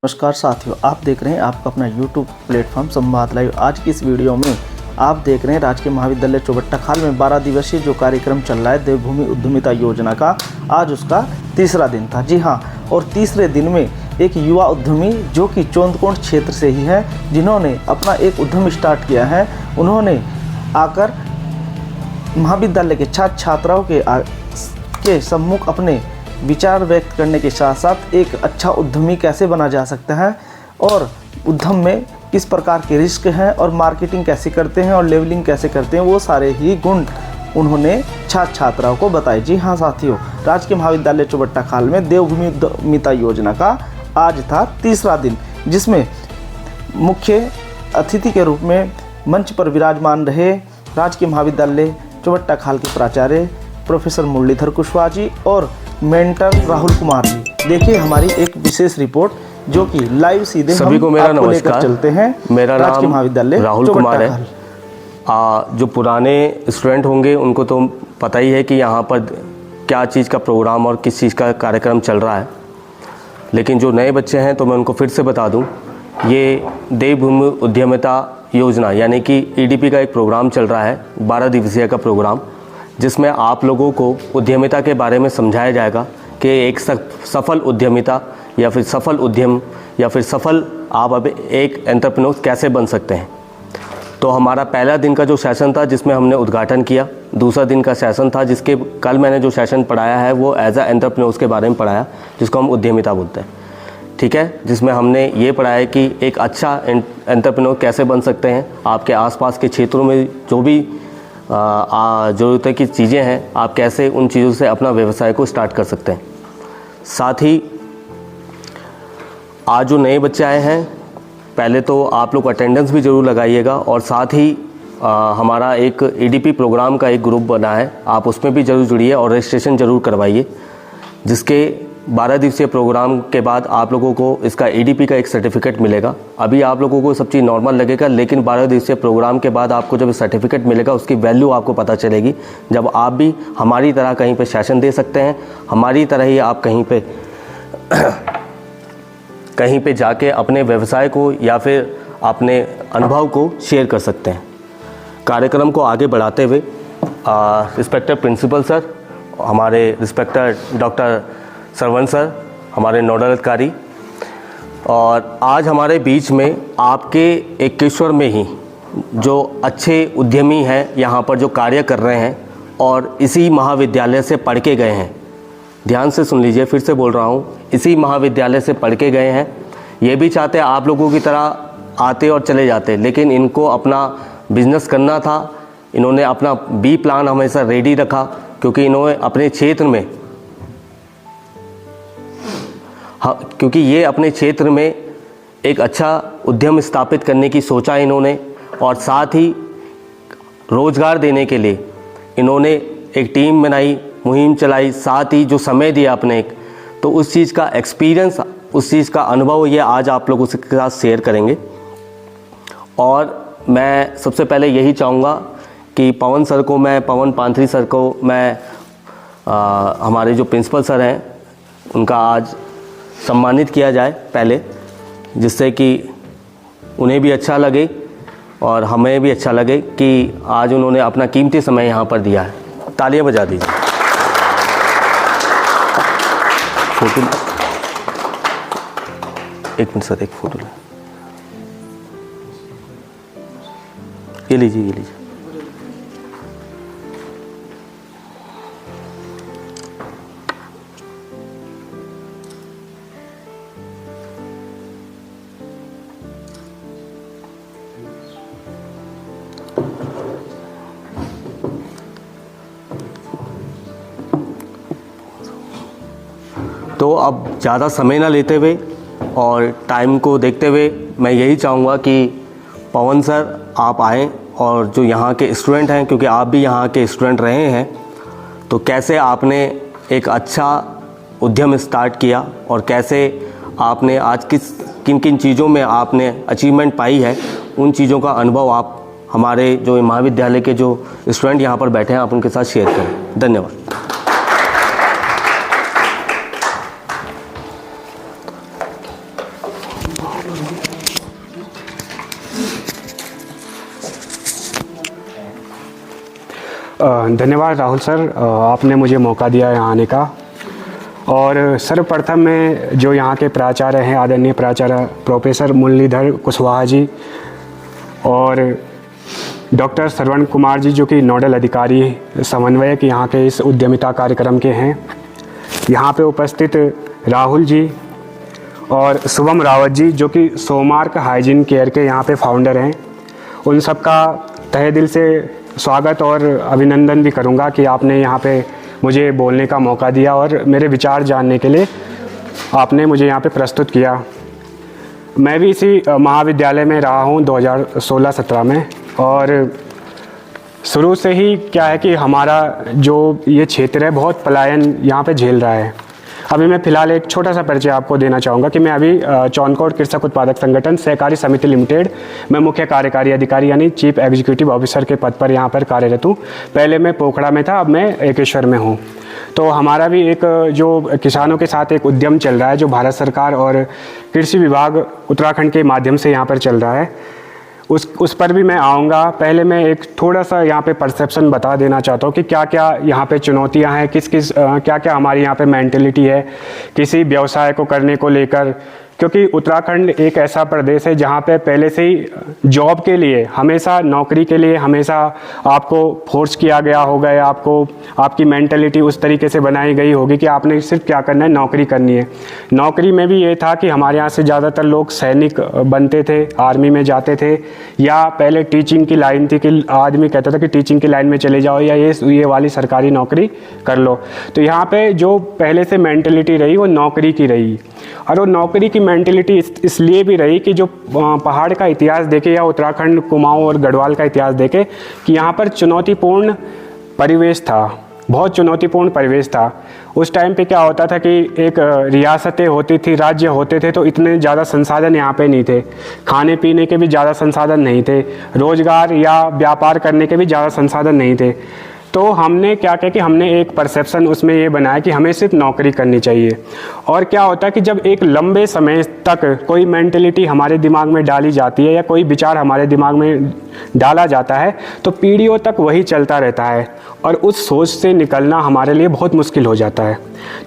नमस्कार साथियों, आप देख रहे हैं आपका अपना YouTube प्लेटफॉर्म संवाद लाइव। आज की इस वीडियो में आप देख रहे हैं राजकीय महाविद्यालय चौबट्टा-खाल में 12 दिवसीय जो कार्यक्रम चल रहा है देवभूमि उद्यमिता योजना का, आज उसका तीसरा दिन था। जी हाँ, और तीसरे दिन में एक युवा उद्यमी जो कि चौंदकोट क्षेत्र से ही है, जिन्होंने अपना एक उद्यम स्टार्ट किया है, उन्होंने आकर महाविद्यालय के छात्र छात्राओं के सम्मुख अपने विचार व्यक्त करने के साथ साथ एक अच्छा उद्यमी कैसे बना जा सकता है और उद्यम में किस प्रकार के रिस्क हैं और मार्केटिंग कैसे करते हैं और लेवलिंग कैसे करते हैं, वो सारे ही गुण उन्होंने छात्र छात्राओं को बताए। जी हाँ साथियों, राजकीय महाविद्यालय चौबट्टा-खाल में देवभूमि उद्यमिता योजना का आज था तीसरा दिन, जिसमें मुख्य अतिथि के रूप में मंच पर विराजमान रहे राजकीय महाविद्यालय चौबट्टा-खाल के प्राचार्य प्रोफेसर मुरलीधर कुशवाहा जी और मेंटर राहुल कुमार जी। देखिए हमारी एक विशेष रिपोर्ट जो कि लाइव सीधे सभी को मेरा नमस्कार। चलते हैं। मेरा नाम राहुल कुमार है। जो पुराने स्टूडेंट होंगे उनको तो पता ही है कि यहाँ पर क्या चीज़ का प्रोग्राम और किस चीज़ का कार्यक्रम चल रहा है, लेकिन जो नए बच्चे हैं तो मैं उनको फिर से बता दूं, ये देवभूमि उद्यमिता योजना यानी कि EDP का एक प्रोग्राम चल रहा है, 12 दिवसीय का प्रोग्राम, जिसमें आप लोगों को उद्यमिता के बारे में समझाया जाएगा कि एक सफल उद्यमिता या फिर सफल उद्यम या फिर सफल आप अब एक एंटरप्रेन्योर कैसे बन सकते हैं। तो हमारा पहला दिन का जो सेशन था जिसमें हमने उद्घाटन किया, दूसरा दिन का सेशन था जिसके कल मैंने जो सेशन पढ़ाया है वो एज अ एंटरप्रेन्योर्स के बारे में पढ़ाया, जिसको हम उद्यमिता बोलते हैं, ठीक है, जिसमें हमने ये पढ़ाया कि एक अच्छा एंटरप्रेन्योर कैसे बन सकते हैं। आपके आसपास के क्षेत्रों में जो भी ज़रूरत की चीज़ें हैं, आप कैसे उन चीज़ों से अपना व्यवसाय को स्टार्ट कर सकते हैं। साथ ही आज जो नए बच्चे आए हैं, पहले तो आप लोग अटेंडेंस भी ज़रूर लगाइएगा और साथ ही हमारा एक EDP प्रोग्राम का एक ग्रुप बना है, आप उसमें भी ज़रूर जुड़िए और रजिस्ट्रेशन ज़रूर करवाइए, जिसके 12 दिवसीय प्रोग्राम के बाद आप लोगों को इसका EDP का एक सर्टिफिकेट मिलेगा। अभी आप लोगों को सब चीज़ नॉर्मल लगेगा, लेकिन 12 दिवसीय प्रोग्राम के बाद आपको जब सर्टिफिकेट मिलेगा उसकी वैल्यू आपको पता चलेगी, जब आप भी हमारी तरह कहीं पे सेशन दे सकते हैं, हमारी तरह ही आप कहीं पे जाके अपने व्यवसाय को या फिर अपने अनुभव को शेयर कर सकते हैं। कार्यक्रम को आगे बढ़ाते हुए रिस्पेक्टेड प्रिंसिपल सर, हमारे रिस्पेक्टेड डॉक्टर सरवण सर, हमारे नोडल अधिकारी, और आज हमारे बीच में आपके एकेश्वर में ही जो अच्छे उद्यमी हैं, यहाँ पर जो कार्य कर रहे हैं और इसी महाविद्यालय से पढ़ के गए हैं, ध्यान से सुन लीजिए, फिर से बोल रहा हूँ, इसी महाविद्यालय से पढ़ के गए हैं। ये भी चाहते आप लोगों की तरह आते और चले जाते, लेकिन इनको अपना बिजनेस करना था। इन्होंने अपना B प्लान हमेशा रेडी रखा, क्योंकि इन्होंने अपने क्षेत्र में क्योंकि ये अपने क्षेत्र में एक अच्छा उद्यम स्थापित करने की सोचा इन्होंने, और साथ ही रोज़गार देने के लिए इन्होंने एक टीम बनाई, मुहिम चलाई, साथ ही जो समय दिया अपने तो उस चीज़ का एक्सपीरियंस, उस चीज़ का अनुभव ये आज आप लोगों के साथ शेयर करेंगे। और मैं सबसे पहले यही चाहूँगा कि पवन पांथरी सर को मैं हमारे जो प्रिंसिपल सर हैं उनका आज सम्मानित किया जाए पहले, जिससे कि उन्हें भी अच्छा लगे और हमें भी अच्छा लगे कि आज उन्होंने अपना कीमती समय यहाँ पर दिया है। तालियां बजा दीजिए। फोटो, एक मिनट सर, एक फ़ोटो ले, ये लीजिए, ये लीजिए। तो अब ज़्यादा समय ना लेते हुए और टाइम को देखते हुए मैं यही चाहूँगा कि पवन सर आप आएँ और जो यहाँ के स्टूडेंट हैं, क्योंकि आप भी यहाँ के स्टूडेंट रहे हैं, तो कैसे आपने एक अच्छा उद्यम स्टार्ट किया और कैसे आपने आज किन किन चीज़ों में आपने अचीवमेंट पाई है, उन चीज़ों का अनुभव आप हमारे जो महाविद्यालय के जो स्टूडेंट यहाँ पर बैठे हैं आप उनके साथ शेयर करें। धन्यवाद। धन्यवाद राहुल सर, आपने मुझे मौका दिया यहाँ आने का। और सर्वप्रथम में जो यहाँ के प्राचार्य हैं, आदरणीय प्राचार्य प्रोफेसर मुरलीधर कुशवाहा जी और डॉक्टर श्रवण कुमार जी, जो कि नोडल अधिकारी समन्वयक यहाँ के इस उद्यमिता कार्यक्रम के हैं, यहाँ पे उपस्थित राहुल जी और शुभम रावत जी, जो कि सोमार्क हाइजीन केयर के यहाँ पे फाउंडर हैं, उन सबका तहे दिल से स्वागत और अभिनंदन भी करूँगा कि आपने यहाँ पे मुझे बोलने का मौका दिया और मेरे विचार जानने के लिए आपने मुझे यहाँ पे प्रस्तुत किया। मैं भी इसी महाविद्यालय में रहा हूँ 2016-17 में, और शुरू से ही क्या है कि हमारा जो ये क्षेत्र है बहुत पलायन यहाँ पे झेल रहा है। अभी मैं फ़िलहाल एक छोटा सा परिचय आपको देना चाहूँगा कि मैं अभी चौनकोट कृषक उत्पादक संगठन सहकारी समिति लिमिटेड में मुख्य कार्यकारी अधिकारी यानी चीफ एग्जीक्यूटिव ऑफिसर के पद पर यहाँ पर कार्यरत हूँ। पहले मैं पोखड़ा में था, अब मैं एकेश्वर में हूँ। तो हमारा भी एक जो किसानों के साथ एक उद्यम चल रहा है, जो भारत सरकार और कृषि विभाग उत्तराखंड के माध्यम से यहाँ पर चल रहा है, उस पर भी मैं आऊँगा। पहले मैं एक थोड़ा सा यहाँ पे परसेप्शन बता देना चाहता हूँ कि क्या क्या यहाँ पे चुनौतियाँ हैं, क्या क्या हमारी यहाँ पे मेंटेलिटी है किसी व्यवसाय को करने को लेकर। क्योंकि उत्तराखंड एक ऐसा प्रदेश है जहाँ पे पहले से ही जॉब के लिए, हमेशा नौकरी के लिए हमेशा आपको फोर्स किया गया होगा, या आपकी मेंटेलिटी उस तरीके से बनाई गई होगी कि आपने सिर्फ क्या करना है, नौकरी करनी है। नौकरी में भी ये था कि हमारे यहाँ से ज़्यादातर लोग सैनिक बनते थे, आर्मी में जाते थे, या पहले टीचिंग की लाइन थी कि आदमी कहता था कि टीचिंग की लाइन में चले जाओ या ये वाली सरकारी नौकरी कर लो। तो यहाँ पर जो पहले से मेंटेलिटी रही वो नौकरी की रही, और वो नौकरी की मेंटेलिटी इसलिए भी रही कि जो पहाड़ का इतिहास देखे या उत्तराखंड कुमाऊं और गढ़वाल का इतिहास देखे कि यहाँ पर चुनौतीपूर्ण परिवेश था, बहुत चुनौतीपूर्ण परिवेश था। उस टाइम पे क्या होता था कि एक रियासतें होती थी, राज्य होते थे, तो इतने ज़्यादा संसाधन यहाँ पे नहीं थे, खाने पीने के भी ज़्यादा संसाधन नहीं थे, रोज़गार या व्यापार करने के भी ज़्यादा संसाधन नहीं थे। तो हमने क्या किया कि हमने एक परसेप्शन उसमें ये बनाया कि हमें सिर्फ नौकरी करनी चाहिए। और क्या होता है कि जब एक लंबे समय तक कोई मेंटेलिटी हमारे दिमाग में डाली जाती है या कोई विचार हमारे दिमाग में डाला जाता है, तो पीढ़ियों तक वही चलता रहता है और उस सोच से निकलना हमारे लिए बहुत मुश्किल हो जाता है।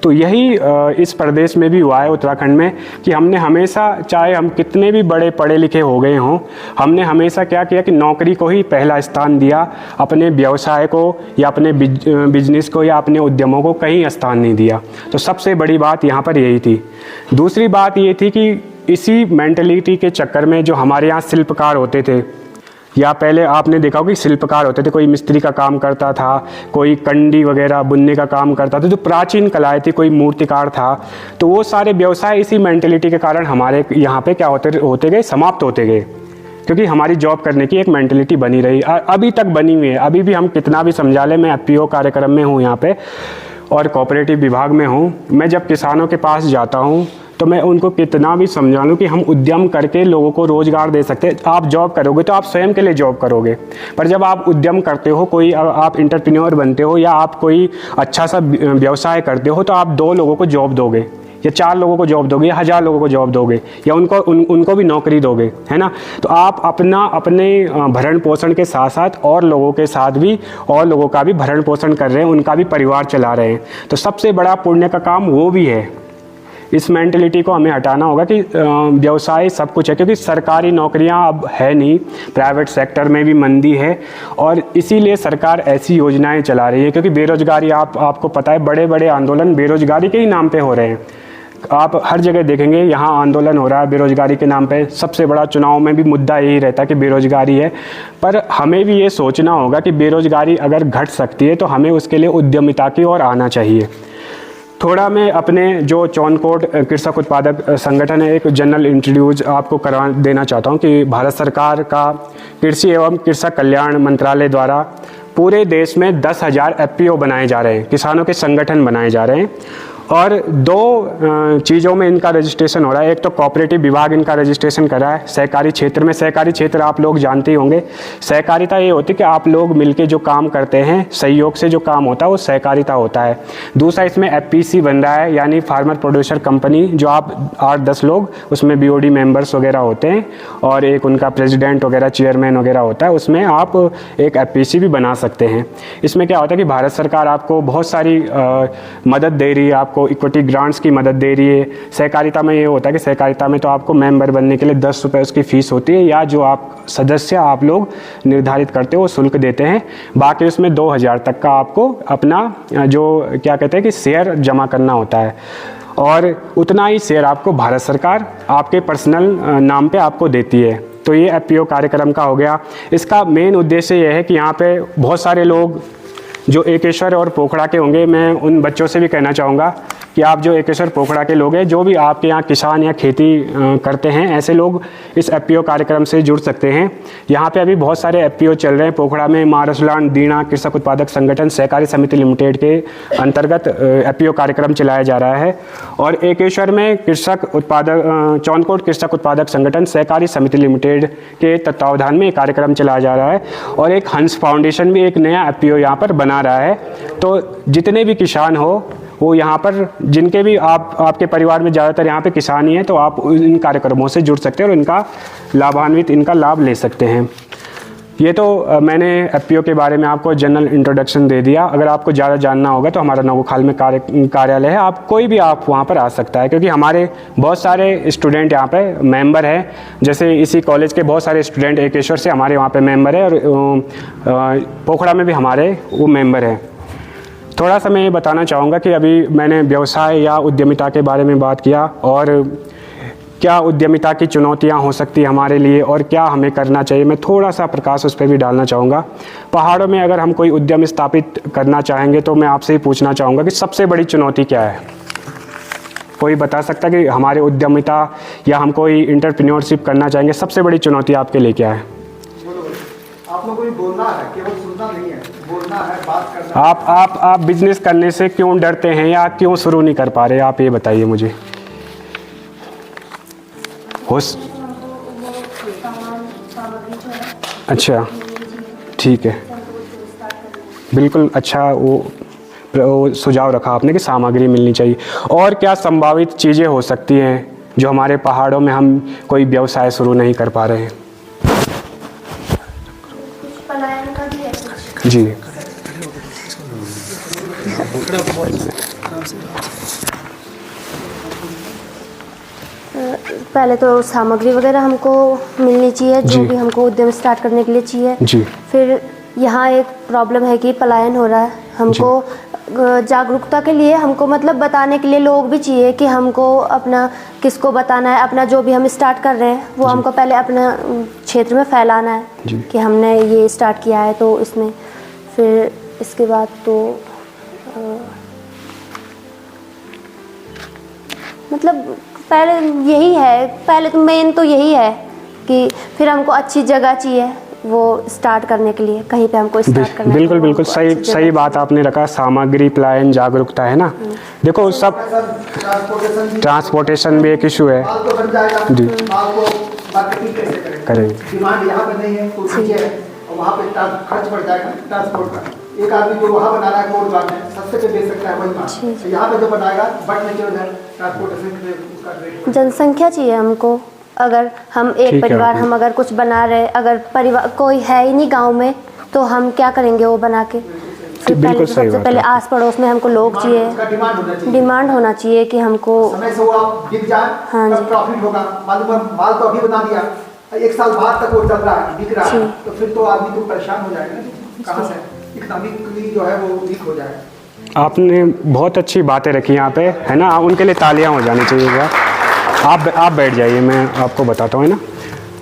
तो यही इस प्रदेश में भी हुआ है, उत्तराखंड में, कि हमने हमेशा, चाहे हम कितने भी बड़े पढ़े लिखे हो गए हों, हमने हमेशा क्या किया कि नौकरी को ही पहला स्थान दिया, अपने व्यवसाय को या अपने बिजनेस को या अपने उद्यमों को कहीं स्थान नहीं दिया। तो सबसे बड़ी बात यहाँ पर यही थी। दूसरी बात ये थी कि इसी मेंटलिटी के चक्कर में जो हमारे यहाँ शिल्पकार होते थे, या पहले आपने देखा होगा कि शिल्पकार होते थे, कोई मिस्त्री का काम करता था, कोई कंडी वगैरह बुनने का काम करता था, जो प्राचीन कलाएं थी, कोई मूर्तिकार था, तो वो सारे व्यवसाय इसी मेंटलिटी के कारण हमारे यहाँ पे क्या होते गए, समाप्त होते गए। क्योंकि हमारी जॉब करने की एक मेंटलिटी बनी रही, अभी तक बनी हुई है। अभी भी हम कितना भी समझा लें, मैं एफपीओ कार्यक्रम में हूँ यहाँ पे और कोऑपरेटिव विभाग में हूँ, मैं जब किसानों के पास जाता हूँ तो मैं उनको कितना भी समझा लूँ कि हम उद्यम करके लोगों को रोज़गार दे सकते हैं। आप जॉब करोगे तो आप स्वयं के लिए जॉब करोगे, पर जब आप उद्यम करते हो, कोई आप इंटरप्रेन्योर बनते हो या आप कोई अच्छा सा व्यवसाय करते हो, तो आप 2 लोगों को जॉब दोगे या 4 लोगों को जॉब दोगे या 1000 लोगों को जॉब दोगे या उनको भी नौकरी दोगे, है ना। तो आप अपने भरण पोषण के साथ साथ और लोगों के साथ भी और लोगों का भी भरण पोषण कर रहे हैं, उनका भी परिवार चला रहे हैं। तो सबसे बड़ा पुण्य का काम वो भी है। इस मेंटलिटी को हमें हटाना होगा कि व्यवसाय सब कुछ है, क्योंकि सरकारी नौकरियां अब है नहीं, प्राइवेट सेक्टर में भी मंदी है, और इसीलिए सरकार ऐसी योजनाएं चला रही है। क्योंकि बेरोजगारी, आपको पता है, बड़े बड़े आंदोलन बेरोजगारी के ही नाम पे हो रहे हैं। आप हर जगह देखेंगे यहाँ आंदोलन हो रहा है बेरोजगारी के नाम पे। सबसे बड़ा चुनाव में भी मुद्दा यही रहता है कि बेरोजगारी है, पर हमें भी ये सोचना होगा कि बेरोजगारी अगर घट सकती है तो हमें उसके लिए उद्यमिता की ओर आना चाहिए। थोड़ा मैं अपने जो चौनकोट कृषक उत्पादक संगठन है, एक जनरल इंट्रोड्यूस आपको करवा देना चाहता हूँ कि भारत सरकार का कृषि एवं कृषक कल्याण मंत्रालय द्वारा पूरे देश में 10,000 एफपीओ बनाए जा रहे हैं, किसानों के संगठन बनाए जा रहे हैं। और दो चीज़ों में इनका रजिस्ट्रेशन हो रहा है। एक तो कोऑपरेटिव विभाग इनका रजिस्ट्रेशन करा है सहकारी क्षेत्र में। सहकारी क्षेत्र आप लोग जानते ही होंगे, सहकारिता ये होती है कि आप लोग मिलके जो काम करते हैं, सहयोग से जो काम होता है वो सहकारिता होता है। दूसरा इसमें FPC बन रहा है, यानी फार्मर प्रोड्यूसर कंपनी, जो आप 8-10 लोग उसमें BOD मेंबर्स वगैरह होते हैं और एक उनका प्रेसिडेंट वगैरह चेयरमैन वगैरह होता है, उसमें आप एक FPC भी बना सकते हैं। इसमें क्या होता है कि भारत सरकार आपको बहुत सारी मदद दे रही है, आपको इक्विटी ग्रांट्स की मदद दे रही है। सहकारिता में ये होता है कि सहकारिता में तो आपको मेंबर बनने के लिए 10 रुपये उसकी फ़ीस होती है, या जो आप सदस्य आप लोग निर्धारित करते हो वो शुल्क देते हैं। बाकी उसमें 2000 तक का आपको अपना जो क्या कहते हैं कि शेयर जमा करना होता है, और उतना ही शेयर आपको भारत सरकार आपके पर्सनल नाम पे आपको देती है। तो ये FPO कार्यक्रम का हो गया। इसका मेन उद्देश्य ये है कि यहाँ पे बहुत सारे लोग जो एकेश्वर और पोखड़ा के होंगे, मैं उन बच्चों से भी कहना चाहूँगा कि आप जो एकेश्वर पोखड़ा के लोग हैं, जो भी आपके यहाँ किसान या खेती करते हैं, ऐसे लोग इस FPO कार्यक्रम से जुड़ सकते हैं। यहाँ पे अभी बहुत सारे FPO चल रहे हैं। पोखड़ा में महाराष्ट्र दीना कृषक उत्पादक संगठन सहकारी समिति लिमिटेड के अंतर्गत FPO कार्यक्रम चलाया जा रहा है, और एकेश्वर में कृषक उत्पादक चौनकोट कृषक उत्पादक संगठन सहकारी समिति लिमिटेड के तत्वावधान में कार्यक्रम चलाया जा रहा है, और एक हंस फाउंडेशन भी एक नया FPO यहाँ पर बना रहा है। तो जितने भी किसान हो वो यहाँ पर, जिनके भी आपके परिवार में ज़्यादातर यहाँ पे किसान ही है, तो आप इन कार्यक्रमों से जुड़ सकते हैं और इनका लाभ ले सकते हैं। ये तो मैंने FPO के बारे में आपको जनरल इंट्रोडक्शन दे दिया। अगर आपको ज़्यादा जानना होगा तो हमारा नवोखाल में कार्यालय है, आप कोई भी आप वहाँ पर आ सकता है, क्योंकि हमारे बहुत सारे स्टूडेंट यहाँ पे मेंबर हैं। जैसे इसी कॉलेज के बहुत सारे स्टूडेंट एकेश्वर से हमारे वहाँ पे मेंबर है, और पोखड़ा में भी हमारे वो मेंबर हैं। थोड़ा सा मैं ये बताना चाहूँगा कि अभी मैंने व्यवसाय या उद्यमिता के बारे में बात किया, और क्या उद्यमिता की चुनौतियाँ हो सकती है हमारे लिए और क्या हमें करना चाहिए, मैं थोड़ा सा प्रकाश उस पर भी डालना चाहूँगा। पहाड़ों में अगर हम कोई उद्यम स्थापित करना चाहेंगे तो मैं आपसे ही पूछना चाहूँगा कि सबसे बड़ी चुनौती क्या है? कोई बता सकता कि हमारे उद्यमिता या हम कोई एंटरप्रेन्योरशिप करना चाहेंगे, सबसे बड़ी चुनौती आपके लिए क्या है? आप लोगों को भी बोलना है, केवल सुनना नहीं है, बोलना है, बात करना है। आप बिजनेस करने से क्यों डरते हैं या क्यों शुरू नहीं कर पा रहे, आप ये बताइए मुझे। अच्छा, ठीक है, बिल्कुल अच्छा वो सुझाव रखा आपने कि सामग्री मिलनी चाहिए। और क्या संभावित चीज़ें हो सकती हैं जो हमारे पहाड़ों में हम कोई व्यवसाय शुरू नहीं कर पा रहे हैं? जी, पहले तो सामग्री वगैरह हमको मिलनी चाहिए, जो भी हमको उद्यम स्टार्ट करने के लिए चाहिए जी। फिर यहाँ एक प्रॉब्लम है कि पलायन हो रहा है, हमको जागरूकता के लिए हमको मतलब बताने के लिए लोग भी चाहिए कि हमको अपना किसको बताना है, अपना जो भी हम स्टार्ट कर रहे हैं वो हमको पहले अपना क्षेत्र में फैलाना है कि हमने ये स्टार्ट किया है। तो इसमें फिर इसके बाद तो मतलब पहले यही है, पहले तो मेन तो यही है कि फिर हमको अच्छी जगह चाहिए वो स्टार्ट करने के लिए, कहीं पे हमको स्टार्ट करना है। बिल्कुल सही बात आपने रखा। सामग्री, पलायन, जागरूकता है ना। देखो सब ट्रांसपोर्टेशन भी एक इशू है जी। करेंगे डिमांड यहाँ पे नहीं है, वहाँ पे खर्च बढ़ जाएगा ट्रांसपोर्ट का। एक आदमी जो वहाँ बना रहा है कोड गार्ड में सस्ते पे बेच सकता है वही माल, तो यहाँ पे जो बनाएगा बट नेचुरल है ट्रांसपोर्टेशन उसका रेट। जनसंख्या चाहिए हमको। अगर हम एक परिवार हम अगर कुछ बना रहे, अगर परिवार कोई है ही नहीं गांव में, तो हम क्या करेंगे वो बना के। फिर पहले सबसे पहले आस पड़ोस में हमको लोग चाहिए, डिमांड होना चाहिए कि हमको समय से वो आप बिक जाए, हाँ जी, प्रॉफिट होगा। माल तो अभी बना दिया, एक साल बाद तक वो चल रहा है, बिक रहा है, तो फिर तो आदमी तो परेशान हो जाएगा, कहाँ से इकोनॉमिकली जो है वो वीक हो जाएगा। आपने बहुत अच्छी बातें रखी यहाँ पे, है ना, उनके लिए तालियां हो जानी चाहिए। आप बैठ जाइए, मैं आपको बताता हूँ, है ना।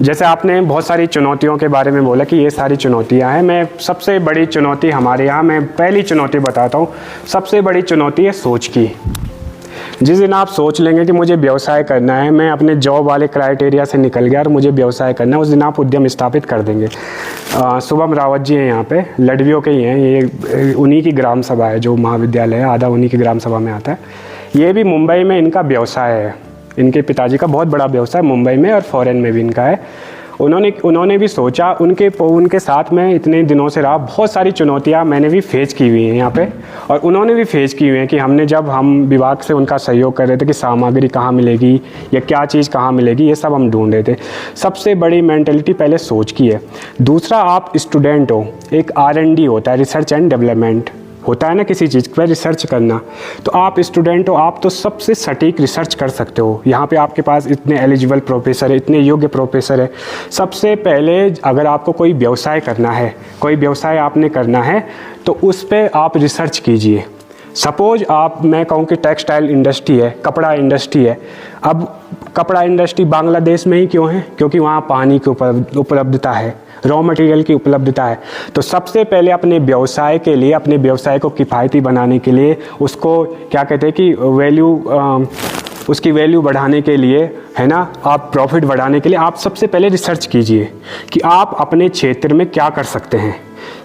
जैसे आपने बहुत सारी चुनौतियों के बारे में बोला कि ये सारी चुनौतियाँ हैं। मैं सबसे बड़ी चुनौती हमारे यहाँ, मैं पहली चुनौती बताता हूँ। सबसे बड़ी चुनौती है सोच की। जिस दिन आप सोच लेंगे कि मुझे व्यवसाय करना है, मैं अपने जॉब वाले क्राइटेरिया से निकल गया और मुझे व्यवसाय करना है, उस दिन आप उद्यम स्थापित कर देंगे। शुभम रावत जी हैं यहाँ पे, लडवियों के ही हैं, ये उन्हीं की ग्राम सभा है, जो महाविद्यालय है आधा उन्हीं की ग्राम सभा में आता है। ये भी मुंबई में इनका व्यवसाय है, इनके पिताजी का बहुत बड़ा व्यवसाय मुंबई में और फॉरेन में भी इनका है। उन्होंने भी सोचा, उनके साथ में इतने दिनों से रहा, बहुत सारी चुनौतियां मैंने भी फेस की हुई हैं यहाँ पे, और उन्होंने भी फेस की हुई हैं कि हम विभाग से उनका सहयोग कर रहे थे कि सामग्री कहाँ मिलेगी या क्या चीज़ कहाँ मिलेगी, ये सब हम ढूंढ रहे थे। सबसे बड़ी मेंटलिटी पहले सोच की है। दूसरा, आप स्टूडेंट हो, एक R&D होता है, रिसर्च एंड डेवलपमेंट होता है ना, किसी चीज़ पर रिसर्च करना। तो आप स्टूडेंट हो, आप तो सबसे सटीक रिसर्च कर सकते हो। यहाँ पे आपके पास इतने एलिजिबल प्रोफेसर है, इतने योग्य प्रोफेसर है। सबसे पहले अगर आपको कोई व्यवसाय करना है, कोई व्यवसाय आपने करना है, तो उस पर आप रिसर्च कीजिए। सपोज मैं कहूँ कि टेक्सटाइल इंडस्ट्री है, कपड़ा इंडस्ट्री है। अब कपड़ा इंडस्ट्री बांग्लादेश में ही क्यों है? क्योंकि वहाँ पानी की उपलब्धता है, रॉ मटेरियल की उपलब्धता है। तो सबसे पहले अपने व्यवसाय के लिए, अपने व्यवसाय को किफ़ायती बनाने के लिए, उसको क्या कहते हैं कि उसकी वैल्यू बढ़ाने के लिए, है ना, आप प्रॉफिट बढ़ाने के लिए आप सबसे पहले रिसर्च कीजिए कि आप अपने क्षेत्र में क्या कर सकते हैं,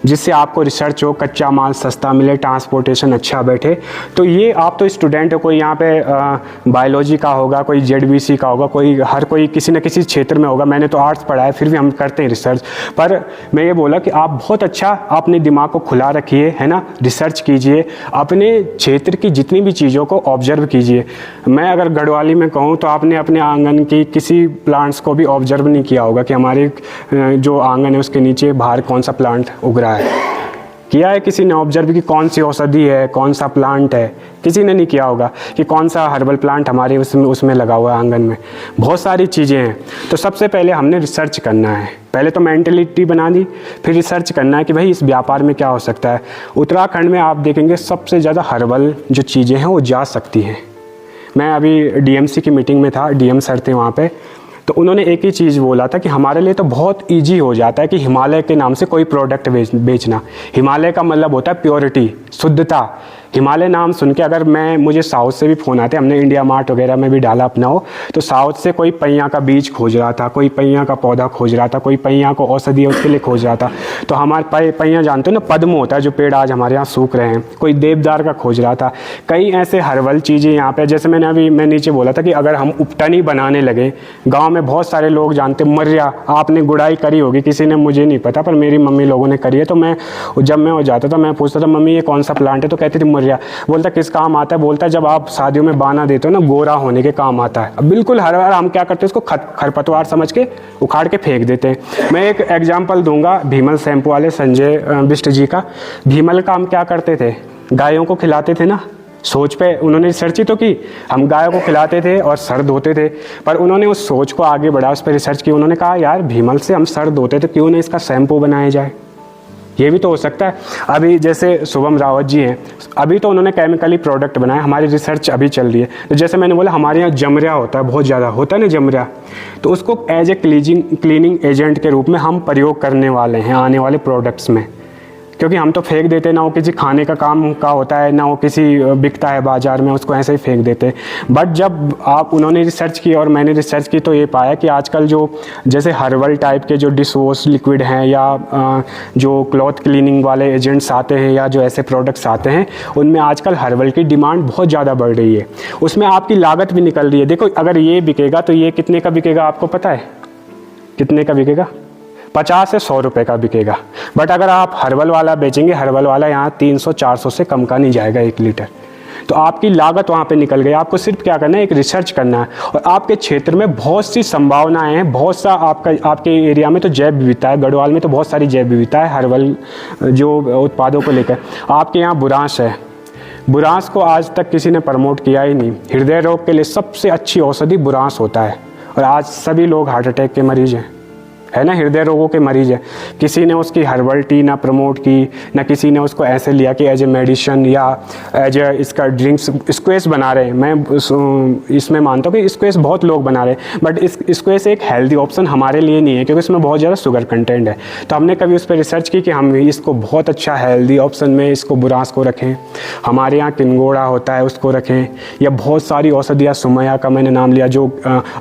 जिससे आपको रिसर्च हो, कच्चा माल सस्ता मिले, ट्रांसपोर्टेशन अच्छा बैठे। तो ये आप तो स्टूडेंट हो, कोई यहाँ पे बायोलॉजी का होगा, कोई ZBC का होगा, हर कोई किसी न किसी क्षेत्र में होगा। मैंने तो आर्ट्स पढ़ा है, फिर भी हम करते हैं रिसर्च। पर मैं ये बोला कि आप बहुत अच्छा अपने दिमाग को खुला रखिए, है ना, रिसर्च कीजिए, अपने क्षेत्र की जितनी भी चीज़ों को ऑब्जर्व कीजिए। मैं अगर गढ़वाली में कहूँ तो आपने अपने आंगन की किसी प्लांट्स को भी ऑब्जर्व नहीं किया होगा कि हमारे जो आंगन है उसके नीचे बाहर कौन सा प्लांट उग रहा है। किया है किसी ने ऑब्जर्व कि कौन सी औषधि है, कौन सा प्लांट है? किसी ने नहीं किया होगा कि कौन सा हर्बल प्लांट हमारे उसमें लगा हुआ है आंगन में। बहुत सारी चीज़ें हैं। तो सबसे पहले हमने रिसर्च करना है। पहले तो मेंटलिटी बना दी, फिर रिसर्च करना है कि भाई इस व्यापार में क्या हो सकता है। उत्तराखंड में आप देखेंगे सबसे ज़्यादा हर्बल जो चीज़ें हैं वो जा सकती हैं। मैं अभी DMC की मीटिंग में था, DM सर थे वहाँ पे, तो उन्होंने एक ही चीज़ बोला था कि हमारे लिए तो बहुत इजी हो जाता है कि हिमालय के नाम से कोई प्रोडक्ट बेचना। हिमालय का मतलब होता है प्योरिटी, शुद्धता। हिमालय नाम सुन के अगर मुझे साउथ से भी फ़ोन आते, हमने इंडिया मार्ट वगैरह में भी डाला अपना हो, तो साउथ से कोई पैया का बीज खोज रहा था, कोई पैया का पौधा खोज रहा था, कोई पैया को औषधि उसके लिए खोज रहा था। तो हमारे पैया जानते हो ना, पद्म होता है जो पेड़ आज हमारे यहाँ सूख रहे हैं, कोई देवदार का खोज रहा था। कई ऐसे हर्बल चीज़ें यहाँ पे, जैसे मैं नीचे बोला था कि अगर हम उपटनी बनाने लगे, गाँव में बहुत सारे लोग जानते, मर्या आपने गुड़ाई करी होगी, किसी ने, मुझे नहीं पता, पर मेरी मम्मी लोगों ने करी है। तो जब मैं हो जाता था, मैं पूछता था मम्मी ये कौन सा प्लांट है, तो कहती थी बोलता किस काम आता है? बोलता जब आप शादियों में बाना देते हो ना, गोरा होने के काम आता है। अब बिल्कुल हर बार हम क्या करते हैं, उसको खरपतवार समझ के उखाड़ के फेंक देते हैं। मैं एक एग्जांपल दूंगा भीमल शैम्पू वाले संजय बिष्ट जी का। भीमल का हम क्या करते थे, गायों को खिलाते थे ना। सोच पे उन्होंने रिसर्च ही तो की, हम गायों को खिलाते थे और सर धोते थे, पर उन्होंने उस सोच को आगे बढ़ा, उस पर रिसर्च की। उन्होंने कहा यार भीमल से हम सर धोते थे, क्यों ना इसका शैम्पू बनाया जाए, ये भी तो हो सकता है। अभी जैसे शुभम रावत जी हैं, अभी तो उन्होंने केमिकली प्रोडक्ट बनाया, हमारी रिसर्च अभी चल रही है। तो जैसे मैंने बोला हमारे यहाँ जमरिया होता है, बहुत ज़्यादा होता है ना जमरिया, तो उसको एज ए क्लीनिंग एजेंट के रूप में हम प्रयोग करने वाले हैं आने वाले प्रोडक्ट्स में। क्योंकि हम तो फेंक देते हैं ना, वो किसी खाने का काम का होता है ना, वो किसी बिकता है बाज़ार में, उसको ऐसे ही फेंक देते हैं। बट जब उन्होंने रिसर्च की और मैंने रिसर्च की तो ये पाया कि आजकल जो जैसे हर्बल टाइप के जो डिश वॉश लिक्विड हैं या जो क्लॉथ क्लीनिंग वाले एजेंट्स आते हैं या जो ऐसे प्रोडक्ट्स आते हैं, उनमें आजकल हर्बल की डिमांड बहुत ज़्यादा बढ़ रही है। उसमें आपकी लागत भी निकल रही है। देखो अगर ये बिकेगा तो ये कितने का बिकेगा आपको पता है? कितने का बिकेगा? 50 से 100 रुपये का बिकेगा। बट अगर आप हर्बल वाला बेचेंगे, हर्बल वाला यहाँ 300-400 से कम का नहीं जाएगा 1 लीटर। तो आपकी लागत वहाँ पे निकल गई। आपको सिर्फ क्या करना है, एक रिसर्च करना है। और आपके क्षेत्र में बहुत सी संभावनाएं हैं, बहुत सा आपके एरिया में तो जैव विविधता है, गढ़वाल में तो बहुत सारी जैव विविधता है हर्बल जो उत्पादों को लेकर। आपके यहाँ बुरांस है, बुरांस को आज तक किसी ने प्रमोट किया ही नहीं। हृदय रोग के लिए सबसे अच्छी औषधि बुरांस होता है, और आज सभी लोग हार्ट अटैक के मरीज हैं, है ना, हृदय रोगों के मरीज है। किसी ने उसकी हर्बल टी ना प्रमोट की, ना किसी ने उसको ऐसे लिया कि एज ए मेडिसिन या एज ए इसका ड्रिंक्स। स्क्वेस बना रहे हैं, मैं इसमें मानता हूँ कि स्क्वेस बहुत लोग बना रहे हैं, बट स्क्वेस एक हेल्दी ऑप्शन हमारे लिए नहीं है, क्योंकि इसमें बहुत ज़्यादा शुगर कंटेंट है। तो हमने कभी उस पर रिसर्च की कि हम इसको बहुत अच्छा हेल्दी ऑप्शन में इसको बुरांस को रखें। हमारे यहाँ किंगोड़ा होता है, उसको रखें, या बहुत सारी औषधियाँ, सुमया का मैंने नाम लिया, जो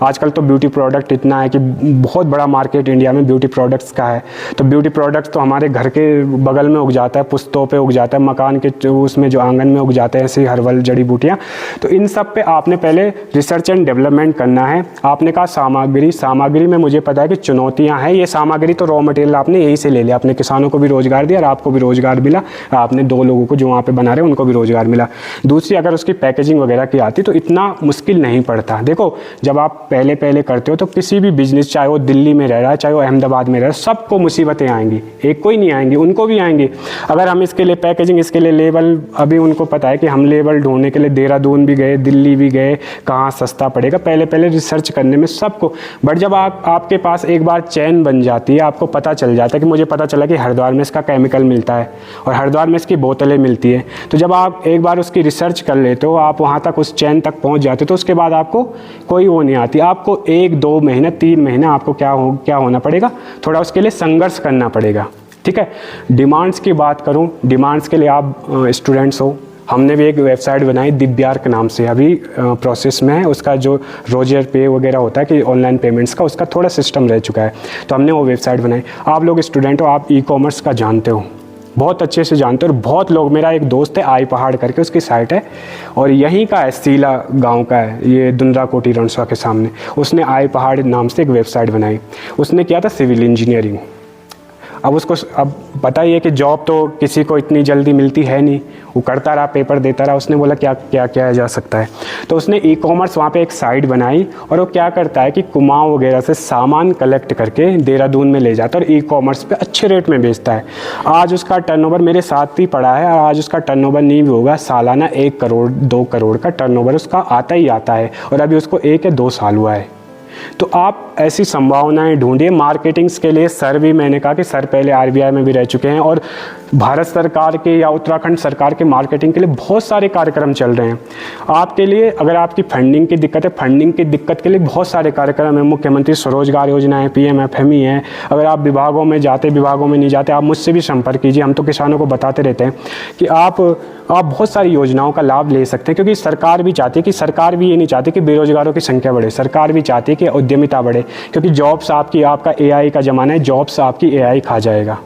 आजकल तो ब्यूटी प्रोडक्ट इतना है कि बहुत बड़ा मार्केट इंडिया में ब्यूटी प्रोडक्ट्स का है। तो ब्यूटी प्रोडक्ट्स तो हमारे घर के बगल में उग जाता है, पुस्तों पे उग जाता है, मकान के उसमें जो आंगन में उग जाते हैं ऐसी हर्बल जड़ी बूटियाँ। तो इन सब पे आपने पहले रिसर्च एंड डेवलपमेंट करना है। आपने कहा सामग्री में मुझे पता है कि चुनौतियाँ हैं। ये सामग्री तो रॉ मटेरियल आपने यही से ले लिया, अपने किसानों को भी रोज़गार दिया और आपको भी रोज़गार मिला, आपने 2 लोगों को जो वहाँ पे बना रहे हैं उनको भी रोज़गार मिला। दूसरी, अगर उसकी पैकेजिंग वगैरह की आती तो इतना मुश्किल नहीं पड़ता। देखो, जब आप पहले करते हो तो किसी भी बिजनेस, चाहे वो दिल्ली में रह रहा है चाहे वो अहमदाबाद में रह रहा है, सबको मुसीबतें आएंगी, एक को ही नहीं आएंगी, उनको भी आएंगी। अगर हम इसके लिए पैकेजिंग, इसके लिए लेबल, अभी उनको पता है कि हम लेबल ढूंढने के लिए देहरादून भी गए, दिल्ली भी गए, कहाँ सस्ता पड़ेगा, पहले रिसर्च करने में सबको। बट जब आपके पास एक बार चैन बन जाती है, आपको पता चल जाता है कि मुझे पता चला कि हरिद्वार में इसका केमिकल मिलता है और हरिद्वार में इसकी बोतलें मिलती है, तो जब आप एक बार उसकी रिसर्च कर लेते हो, आप वहाँ तक उस चैन तक पहुँच जाते हो, तो उसके बाद आपको कोई वो नहीं आती। आपको 1-2 महीने 3 महीने आपको क्या होना पड़ेगा, थोड़ा उसके लिए संघर्ष करना पड़ेगा। ठीक है। डिमांड्स की बात करूं, डिमांड्स के लिए आप स्टूडेंट्स हो, हमने भी एक वेबसाइट बनाई दिव्यार्क नाम से, अभी प्रोसेस में है। उसका जो रोजर पे वगैरह होता है कि ऑनलाइन पेमेंट्स का, उसका थोड़ा सिस्टम रह चुका है, तो हमने वो वेबसाइट बनाई। आप लोग स्टूडेंट हो, आप ई-कॉमर्स का जानते हो, बहुत अच्छे से जानते हो, और बहुत लोग, मेरा एक दोस्त है आई पहाड़ करके उसकी साइट है, और यहीं का है, सीला गांव का है, ये दुंदरा कोटी रणसवा के सामने। उसने आई पहाड़ नाम से एक वेबसाइट बनाई। उसने किया था सिविल इंजीनियरिंग। अब उसको अब पता ही है कि जॉब तो किसी को इतनी जल्दी मिलती है नहीं, वो करता रहा, पेपर देता रहा। उसने बोला क्या किया जा सकता है, तो उसने ई-कॉमर्स वहाँ पे एक साइट बनाई, और वो क्या करता है कि कुमाऊँ वगैरह से सामान कलेक्ट करके देहरादून में ले जाता है और ई-कॉमर्स पे अच्छे रेट में बेचता है। आज उसका टर्नओवर मेरे साथ ही पड़ा है, और आज उसका टर्नओवर नहीं भी होगा, सालाना 1 करोड़ 2 करोड़ का टर्नओवर उसका आता ही आता है, और अभी उसको 1 या 2 साल हुआ है। तो आप ऐसी संभावनाएं ढूंढिए। मार्केटिंग्स के लिए सर भी, मैंने कहा कि सर पहले आरबीआई में भी रह चुके हैं, और भारत सरकार के या उत्तराखंड सरकार के मार्केटिंग के लिए बहुत सारे कार्यक्रम चल रहे हैं। आपके लिए अगर आपकी फंडिंग की दिक्कत है, फंडिंग की दिक्कत के लिए बहुत सारे कार्यक्रम है। मुख्यमंत्री स्वरोजगार योजना है, PMFME है। अगर आप विभागों में जाते, विभागों में नहीं जाते, आप मुझसे भी संपर्क कीजिए। हम तो किसानों को बताते रहते हैं कि आप बहुत सारी योजनाओं का लाभ ले सकते हैं, क्योंकि सरकार भी चाहती है कि, सरकार भी ये नहीं चाहती कि बेरोजगारों की संख्या बढ़े, सरकार भी चाहती है कि उद्यमिता बढ़े, क्योंकि जॉब्स आपका AI का ज़माना है, जॉब्स आपकी AI खा जाएगा।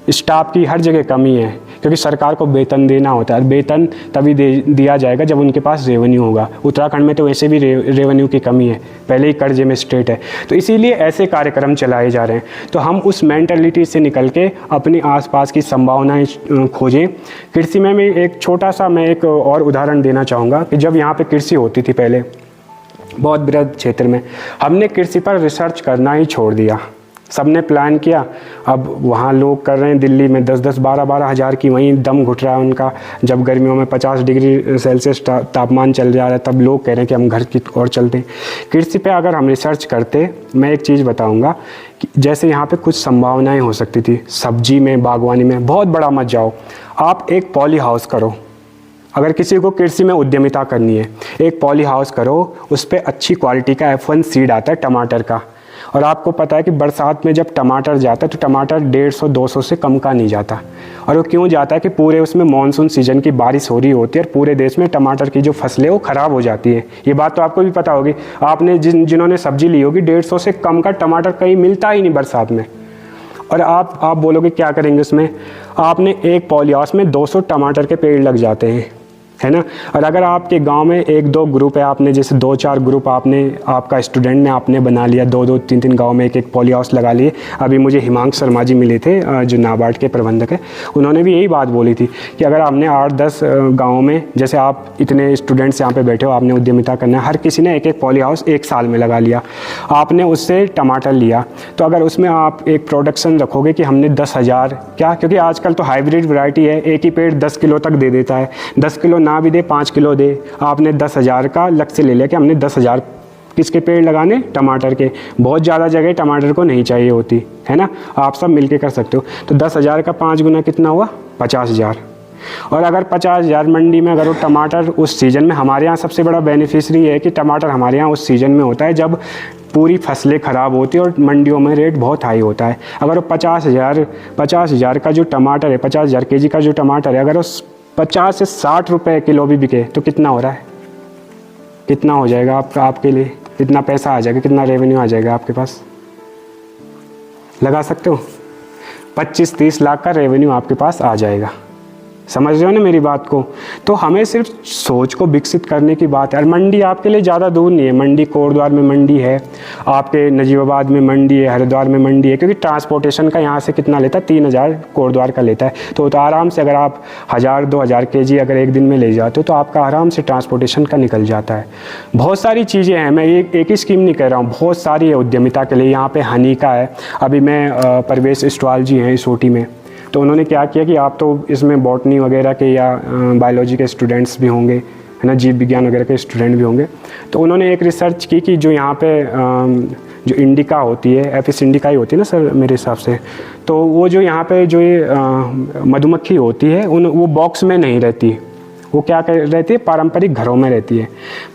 स्टाफ की हर जगह कमी है, क्योंकि सरकार को वेतन देना होता है, वेतन तभी दिया जाएगा जब उनके पास रेवेन्यू होगा। उत्तराखंड में तो वैसे भी रेवेन्यू की कमी है, पहले ही कर्जे में स्टेट है, तो इसीलिए ऐसे कार्यक्रम चलाए जा रहे हैं। तो हम उस मेंटालिटी से निकल के अपने आसपास की संभावनाएं खोजें। कृषि में भी एक छोटा सा मैं एक और उदाहरण देना चाहूँगा कि जब यहाँ पर कृषि होती थी पहले, बहुत बृहद क्षेत्र में, हमने कृषि पर रिसर्च करना ही छोड़ दिया। सबने प्लान किया, अब वहाँ लोग कर रहे हैं दिल्ली में 10-10, 12-12 हज़ार की, वहीं दम घुट रहा है उनका। जब गर्मियों में 50 डिग्री सेल्सियस तापमान चल जा रहा है, तब लोग कह रहे हैं कि हम घर की ओर चलते हैं। कृषि पे अगर हम रिसर्च करते, मैं एक चीज़ बताऊँगा कि जैसे यहाँ पे कुछ संभावनाएँ हो सकती थी सब्जी में, बागवानी में। बहुत बड़ा मत जाओ, आप एक पॉली हाउस करो। अगर किसी को कृषि में उद्यमिता करनी है, एक पॉली हाउस करो, उस पर अच्छी क्वालिटी का F1 सीड आता है टमाटर का। और आपको पता है कि बरसात में जब टमाटर जाता है तो टमाटर 150-200 से कम का नहीं जाता। और वो क्यों जाता है कि पूरे उसमें मानसून सीजन की बारिश हो रही होती है, और पूरे देश में टमाटर की जो फसलें वो ख़राब हो जाती है। ये बात तो आपको भी पता होगी, आपने जिन्होंने सब्जी ली होगी, 150 से कम का टमाटर कहीं मिलता ही नहीं बरसात में। और आप बोलोगे क्या करेंगे उसमें, आपने एक पॉली हाउस में 200 टमाटर के पेड़ लग जाते हैं, है ना। और अगर आपके गांव में 1-2 ग्रुप है, आपने जैसे 2-4 ग्रुप आपका स्टूडेंट ने आपने बना लिया, 2-2, 3-3 गांव में एक पॉली हाउस लगा लिए। अभी मुझे हिमांक शर्मा जी मिले थे, जो नाबार्ड के प्रबंधक है, उन्होंने भी यही बात बोली थी कि अगर आपने 8-10 गाँव में, जैसे आप इतने स्टूडेंट्स यहाँ पर बैठे हो, आपने उद्यमिता करना है, हर किसी ने एक पॉली हाउस 1 साल में लगा लिया, आपने उससे टमाटर लिया, तो अगर उसमें आप एक प्रोडक्शन रखोगे कि हमने 10,000, क्या, क्योंकि आजकल तो हाइब्रिड वैरायटी है, एक ही पेड़ 10 किलो तक दे देता है, 10 किलो ना भी दे, 5 किलो दे। आपने 10,000 का लक्ष्य ले लिया कि हमने 10,000 किसके पेड़ लगाने, टमाटर के। बहुत ज़्यादा जगह टमाटर को नहीं चाहिए होती, है ना, आप सब मिलके कर सकते हो। तो 10,000 का 5 गुना कितना हुआ, 50,000। और अगर 50,000 मंडी में अगर वो टमाटर उस सीज़न में, हमारे यहाँ सबसे बड़ा बेनिफिशरी है कि टमाटर हमारे यहाँ उस सीज़न में होता है जब पूरी फसलें ख़राब होती है और मंडियों में रेट बहुत हाई होता है। अगर वो 50,000 का जो टमाटर है, 50,000 केजी का जो टमाटर है, अगर उस 50 से 60 रुपए किलो भी बिके तो कितना हो रहा है, कितना हो जाएगा आपके लिए, कितना पैसा आ जाएगा, कितना रेवेन्यू आ जाएगा आपके पास। लगा सकते हो, 25-30 लाख का रेवेन्यू आपके पास आ जाएगा। समझ रहे हो ना मेरी बात को? तो हमें सिर्फ सोच को विकसित करने की बात है। और मंडी आपके लिए ज़्यादा दूर नहीं है, मंडी कोटद्वार में मंडी है, आपके नजीबाबाद में मंडी है, हरिद्वार में मंडी है, क्योंकि ट्रांसपोर्टेशन का यहाँ से कितना लेता है, 3000 कोटद्वार का लेता है। तो आराम से अगर आप 1000-2000 kg अगर एक दिन में ले जाते हो तो आपका आराम से ट्रांसपोर्टेशन का निकल जाता है। बहुत सारी चीज़ें हैं, मैं एक ही स्कीम नहीं कह रहा हूँ, बहुत सारी है उद्यमिता के लिए। यहाँ पर हनी का है, अभी मैं परवेश इस्टवाल जी हैं इसोटी में, तो उन्होंने क्या किया कि आप तो इसमें बॉटनी वगैरह के या बायोलॉजी के स्टूडेंट्स भी होंगे, है ना, जीव विज्ञान वगैरह के स्टूडेंट भी होंगे। तो उन्होंने एक रिसर्च की कि जो यहाँ पे जो इंडिका होती है, एपिस इंडिका ही होती है ना सर मेरे हिसाब से, तो वो जो यहाँ पे जो ये मधुमक्खी होती है वो बॉक्स में नहीं रहती, वो क्या कर रहती है, पारंपरिक घरों में रहती है।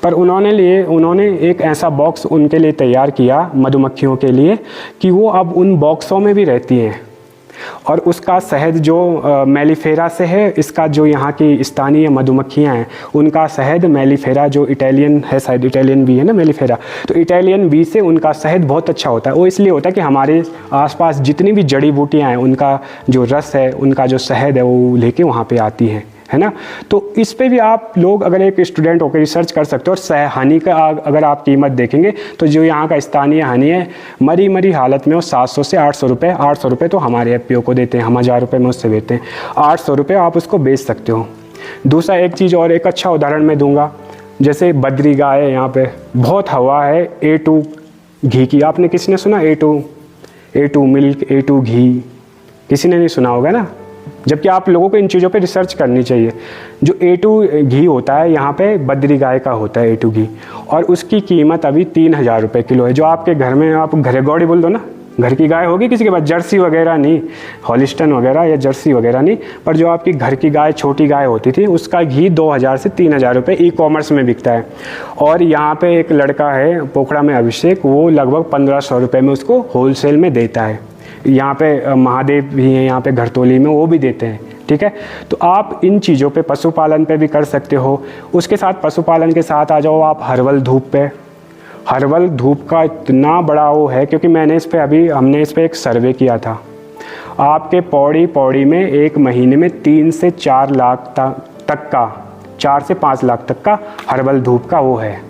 पर उन्होंने एक ऐसा बॉक्स उनके लिए तैयार किया मधुमक्खियों के लिए कि वो अब उन बॉक्सों में भी रहती हैं। और उसका शहद जो मेलिफेरा से है, इसका जो यहाँ की स्थानीय मधुमक्खियाँ हैं उनका शहद मेलिफेरा, जो इटालियन है, शायद इटालियन बी है ना मेलिफेरा, तो इटालियन बी से उनका शहद बहुत अच्छा होता है। वो इसलिए होता है कि हमारे आसपास जितनी भी जड़ी बूटियाँ हैं उनका जो रस है, उनका जो शहद है वो लेके वहाँ पे आती हैं, है ना। तो इस पे भी आप लोग अगर एक स्टूडेंट होकर रिसर्च कर सकते हो। और हनी का अगर आप कीमत देखेंगे तो जो यहाँ का स्थानीय हनी है मरी हालत में वो 700 से 800 रुपये, 800 रुपये तो हमारे FPO को देते हैं, हम 1000 रुपये में उससे देते हैं, 800 रुपये आप उसको बेच सकते हो। दूसरा एक चीज़ और, एक अच्छा उदाहरण मैं दूंगा, जैसे बद्री गाय है, यहाँ पे बहुत हवा है A2 घी की, आपने किसी ने सुना A2 मिल्क, A2 घी, किसी ने नहीं सुना होगा ना, जबकि आप लोगों को इन चीज़ों पे रिसर्च करनी चाहिए। जो A2 घी होता है यहाँ पे बद्री गाय का होता है A2 घी, और उसकी कीमत अभी 3000 रुपये किलो है। जो आपके घर में आप घरेगौड़ी बोल दो ना, घर की गाय होगी किसी के पास, जर्सी वगैरह नहीं, हॉलिस्टन वगैरह या जर्सी वगैरह नहीं, पर जो आपकी घर की गाय, छोटी गाय होती थी, उसका घी 2000 से 3000 रुपये ई-कॉमर्स में बिकता है। और यहाँ पे एक लड़का है पोखड़ा में, अभिषेक, वो लगभग 1500 रुपये में उसको होलसेल में देता है। यहाँ पे महादेव भी हैं, यहाँ पे घरतोली में, वो भी देते हैं, ठीक है। तो आप इन चीज़ों पे, पशुपालन पे भी कर सकते हो। उसके साथ पशुपालन के साथ आ जाओ आप हर्बल धूप पे। हर्बल धूप का इतना बड़ा वो है, क्योंकि हमने इस पे एक सर्वे किया था। आपके पौड़ी में एक महीने में 3 से 4 लाख तक का, 4 से 5 लाख तक का हर्बल धूप का वो है,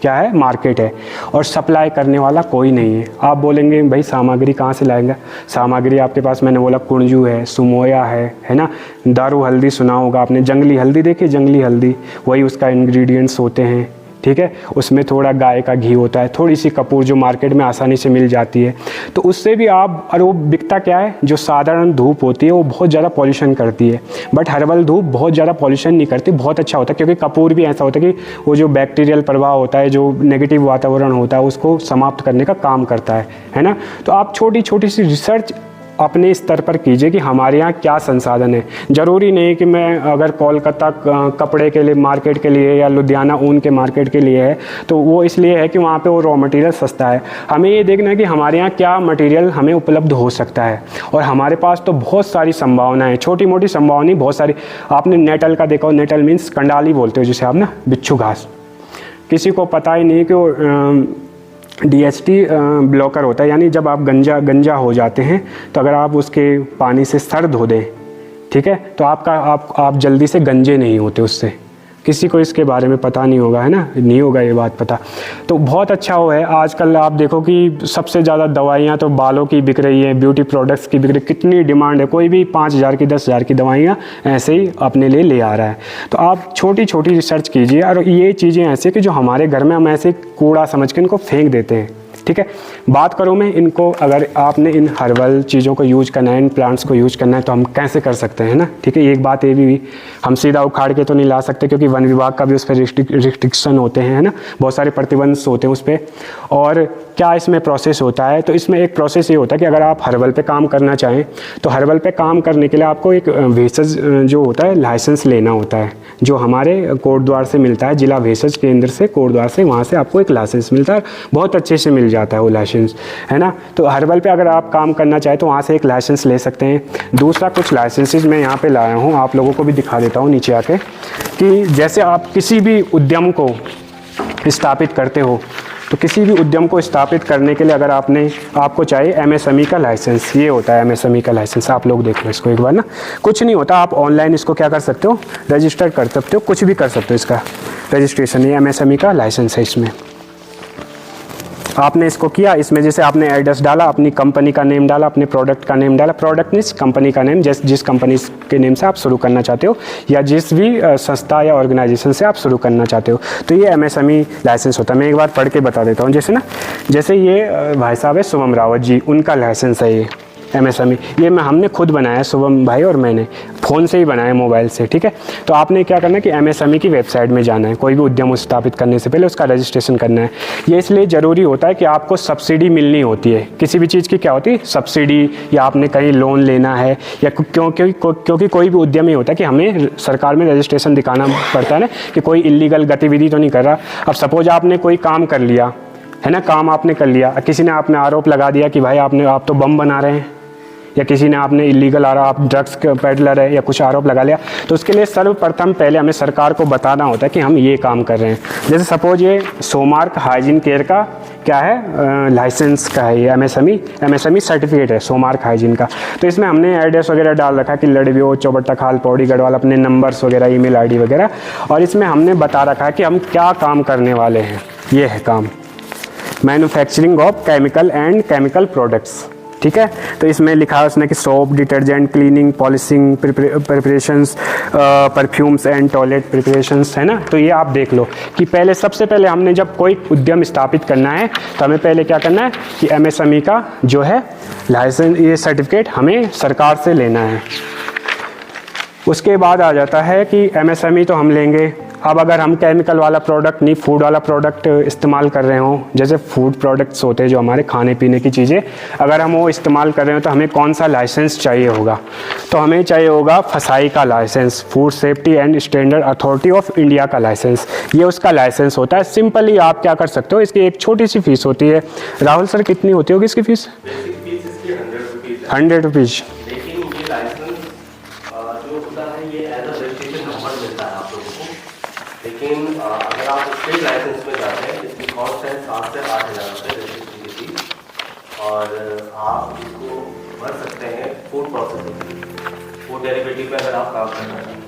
क्या है, मार्केट है। और सप्लाई करने वाला कोई नहीं है। आप बोलेंगे भाई सामग्री कहाँ से लाएंगे? सामग्री आपके पास, मैंने बोला कुंजू है, सुमोया है ना, दारू हल्दी सुना होगा आपने, जंगली हल्दी देखी, जंगली हल्दी, वही उसका इंग्रेडिएंट्स होते हैं, ठीक है। उसमें थोड़ा गाय का घी होता है, थोड़ी सी कपूर जो मार्केट में आसानी से मिल जाती है, तो उससे भी आप, और वो बिकता क्या है, जो साधारण धूप होती है वो बहुत ज़्यादा पॉल्यूशन करती है, बट हर्बल धूप बहुत ज़्यादा पॉल्यूशन नहीं करती, बहुत अच्छा होता है। क्योंकि कपूर भी ऐसा होता है कि वो जो बैक्टीरियल प्रभाव होता है, जो नेगेटिव वातावरण होता है, उसको समाप्त करने का काम करता है ना। तो आप छोटी छोटी सी रिसर्च अपने स्तर पर कीजिए कि हमारे यहाँ क्या संसाधन है। ज़रूरी नहीं कि मैं अगर कोलकाता कपड़े के लिए मार्केट के लिए या लुधियाना ऊन के मार्केट के लिए है, तो वो इसलिए है कि वहाँ पे वो रॉ मटेरियल सस्ता है। हमें ये देखना है कि हमारे यहाँ क्या मटेरियल हमें उपलब्ध हो सकता है, और हमारे पास तो बहुत सारी संभावनाएँ, छोटी मोटी संभावनाएँ बहुत सारी। आपने नेटल का देखा हो, नेटल मीन्स कंडाली बोलते हो जिसे आप ना, बिच्छू घास। किसी को पता ही नहीं कि वो DHT ब्लॉकर होता है, यानी जब आप गंजा हो जाते हैं तो अगर आप उसके पानी से सर धो दें, ठीक है, तो आप जल्दी से गंजे नहीं होते उससे। किसी को इसके बारे में पता नहीं होगा, है ना, नहीं होगा ये बात पता। तो बहुत अच्छा वो है। आजकल आप देखो कि सबसे ज़्यादा दवाइयाँ तो बालों की बिक रही है, ब्यूटी प्रोडक्ट्स की बिक रही है, कितनी डिमांड है। कोई भी 5000 की 10,000 की दवाइयाँ ऐसे ही अपने लिए ले आ रहा है। तो आप छोटी छोटी रिसर्च कीजिए, और ये चीज़ें ऐसी कि जो हमारे घर में हम ऐसे कूड़ा समझ के इनको फेंक देते हैं, ठीक है। बात करूँ मैं इनको, अगर आपने इन हर्बल चीज़ों को यूज करना है, इन प्लांट्स को यूज करना है, तो हम कैसे कर सकते हैं ना, ठीक है। एक बात ये भी हम सीधा उखाड़ के तो नहीं ला सकते, क्योंकि वन विभाग का भी उस पर रिस्ट्रिक्शन होते हैं, है ना, बहुत सारे प्रतिबंध होते हैं उस पर। और क्या इसमें प्रोसेस होता है, तो इसमें एक प्रोसेस ये होता है कि अगर आप हर्बल पे काम करना चाहें तो हर्बल पे काम करने के लिए आपको एक भेषज जो होता है लाइसेंस लेना होता है, जो हमारे कोटद्वार से मिलता है, जिला भेषज केंद्र से, कोटद्वार से, वहाँ से आपको एक लाइसेंस मिलता है, बहुत अच्छे से मिल जाता है वो लाइसेंस, है ना। तो हर्बल पे अगर आप काम करना चाहें तो वहाँ से एक लाइसेंस ले सकते हैं। दूसरा, कुछ लाइसेंसेस मैं यहाँ पे लाया हूँ, आप लोगों को भी दिखा देता हूँ नीचे आके, कि जैसे आप किसी भी उद्यम को स्थापित करते हो तो किसी भी उद्यम को स्थापित करने के लिए अगर आपको चाहिए एमएसएमई का लाइसेंस, ये होता है एमएसएमई का लाइसेंस। आप लोग देख लो इसको एक बार ना, कुछ नहीं होता, आप ऑनलाइन इसको क्या कर सकते हो, रजिस्टर कर सकते हो, कुछ भी कर सकते हो इसका रजिस्ट्रेशन। ये एमएसएमई का लाइसेंस है। इसमें आपने इसको किया, इसमें जैसे आपने एड्रेस डाला, अपनी कंपनी का नेम डाला, अपने प्रोडक्ट का नेम डाला, प्रोडक्ट मीन्स कंपनी का नेम, जिस कंपनी के नेम से आप शुरू करना चाहते हो या जिस भी संस्था या ऑर्गेनाइजेशन से आप शुरू करना चाहते हो, तो ये एमएसएमई लाइसेंस होता है। मैं एक बार पढ़ के बता देता हूँ। जैसे ये भाई साहब है शुभम रावत जी, उनका लाइसेंस है ये एमएसएमई। ये हमने खुद बनाया है, शुभम भाई और मैंने, फ़ोन से ही बनाया मोबाइल से, ठीक है। तो आपने क्या करना है कि एमएसएमई की वेबसाइट में जाना है, कोई भी उद्यम स्थापित करने से पहले उसका रजिस्ट्रेशन करना है। ये इसलिए ज़रूरी होता है कि आपको सब्सिडी मिलनी होती है, किसी भी चीज़ की क्या होती है सब्सिडी, या आपने कहीं लोन लेना है, या क्योंकि कोई भी उद्यम ही होता है कि हमें सरकार में रजिस्ट्रेशन दिखाना पड़ता है ना, कि कोई इलीगल गतिविधि तो नहीं कर रहा। अब सपोज आपने कोई काम कर लिया है ना, काम आपने कर लिया, किसी ने आपने आरोप लगा दिया कि भाई आप तो बम बना रहे हैं, या किसी ने आपने इलीगल आप ड्रग्स के पेडलर है या कुछ आरोप लगा लिया, तो उसके लिए सर्वप्रथम पहले हमें सरकार को बताना होता है कि हम ये काम कर रहे हैं। जैसे सपोज ये सोमार्क हाइजीन केयर का क्या है, लाइसेंस का है, ये एमएसएमई सर्टिफिकेट है सोमार्क हाइजीन का। तो इसमें हमने एड्रेस वगैरह डाल रखा है कि लड़वियो, चौबट्टा खाल, पौड़ी गढ़वाल, अपने नंबर्स वगैरह, ईमेल आईडी वगैरह, और इसमें हमने बता रखा है कि हम क्या काम करने वाले हैं। ये है काम, manufacturing of chemical and chemical products, ठीक है। तो इसमें लिखा है उसने कि soap, detergent, cleaning, polishing preparations, perfumes and toilet preparations, है ना। तो ये आप देख लो कि सबसे पहले हमने जब कोई उद्यम स्थापित करना है तो हमें पहले क्या करना है कि एमएसएमई का जो है लाइसेंस, ये सर्टिफिकेट हमें सरकार से लेना है। उसके बाद आ जाता है कि एमएसएमई तो हम लेंगे। अब अगर हम केमिकल वाला प्रोडक्ट नहीं, फूड वाला प्रोडक्ट इस्तेमाल कर रहे हो, जैसे फूड प्रोडक्ट्स होते हैं जो हमारे खाने पीने की चीज़ें, अगर हम वो इस्तेमाल कर रहे हो तो हमें कौन सा लाइसेंस चाहिए होगा, तो हमें चाहिए होगा फसाई का licence, food safety and standard authority of India का लाइसेंस। ये उसका लाइसेंस होता है। सिंपली आप क्या कर सकते हो, इसकी एक छोटी सी फीस होती है। राहुल सर कितनी होती होगी इसकी फीस? 100 रुपीज़। लेकिन अगर आप स्टेट लाइसेंस में जाते हैं, इसकी कॉस्ट है 7 से 8 हज़ार रुपये रजिस्ट्रेशन की फीस, और आप इसको भर सकते हैं फूड प्रोसेसिंग, फूड डेरिवेटिव में अगर आप काम करना चाहते हैं,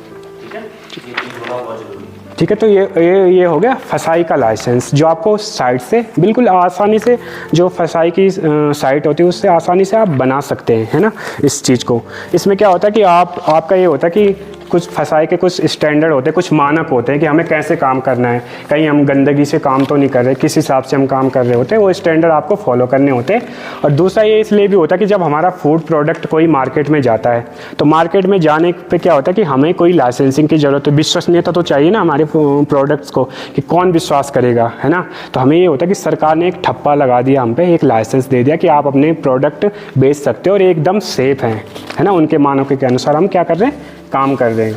ठीक है। ये चीज़ होना बहुत जरूरी है, ठीक है। तो ये हो गया फसाई का लाइसेंस, जो आपको साइट से बिल्कुल आसानी से, जो फसाई की साइट होती है उससे आसानी से आप बना सकते हैं, है ना, इस चीज़ को। इसमें क्या होता है कि आपका ये होता है कि कुछ फसाई के कुछ स्टैंडर्ड होते हैं, कुछ मानक होते हैं कि हमें कैसे काम करना है, कहीं हम गंदगी से काम तो नहीं कर रहे, किस हिसाब से हम काम कर रहे होते हैं, वो स्टैंडर्ड आपको फॉलो करने होते हैं। और दूसरा ये इसलिए भी होता है कि जब हमारा फूड प्रोडक्ट कोई मार्केट में जाता है, तो मार्केट में जाने पे क्या होता है कि हमें कोई लाइसेंसिंग की ज़रूरत है, विश्वसनीयता तो चाहिए ना हमारे प्रोडक्ट्स को, कि कौन विश्वास करेगा, है ना। तो हमें ये होता है कि सरकार ने एक ठप्पा लगा दिया हम पे, एक लाइसेंस दे दिया कि आप अपने प्रोडक्ट बेच सकते हो और एकदम सेफ हैं, है ना, उनके मानकों के अनुसार हम क्या कर रहे हैं, काम कर रहे हैं।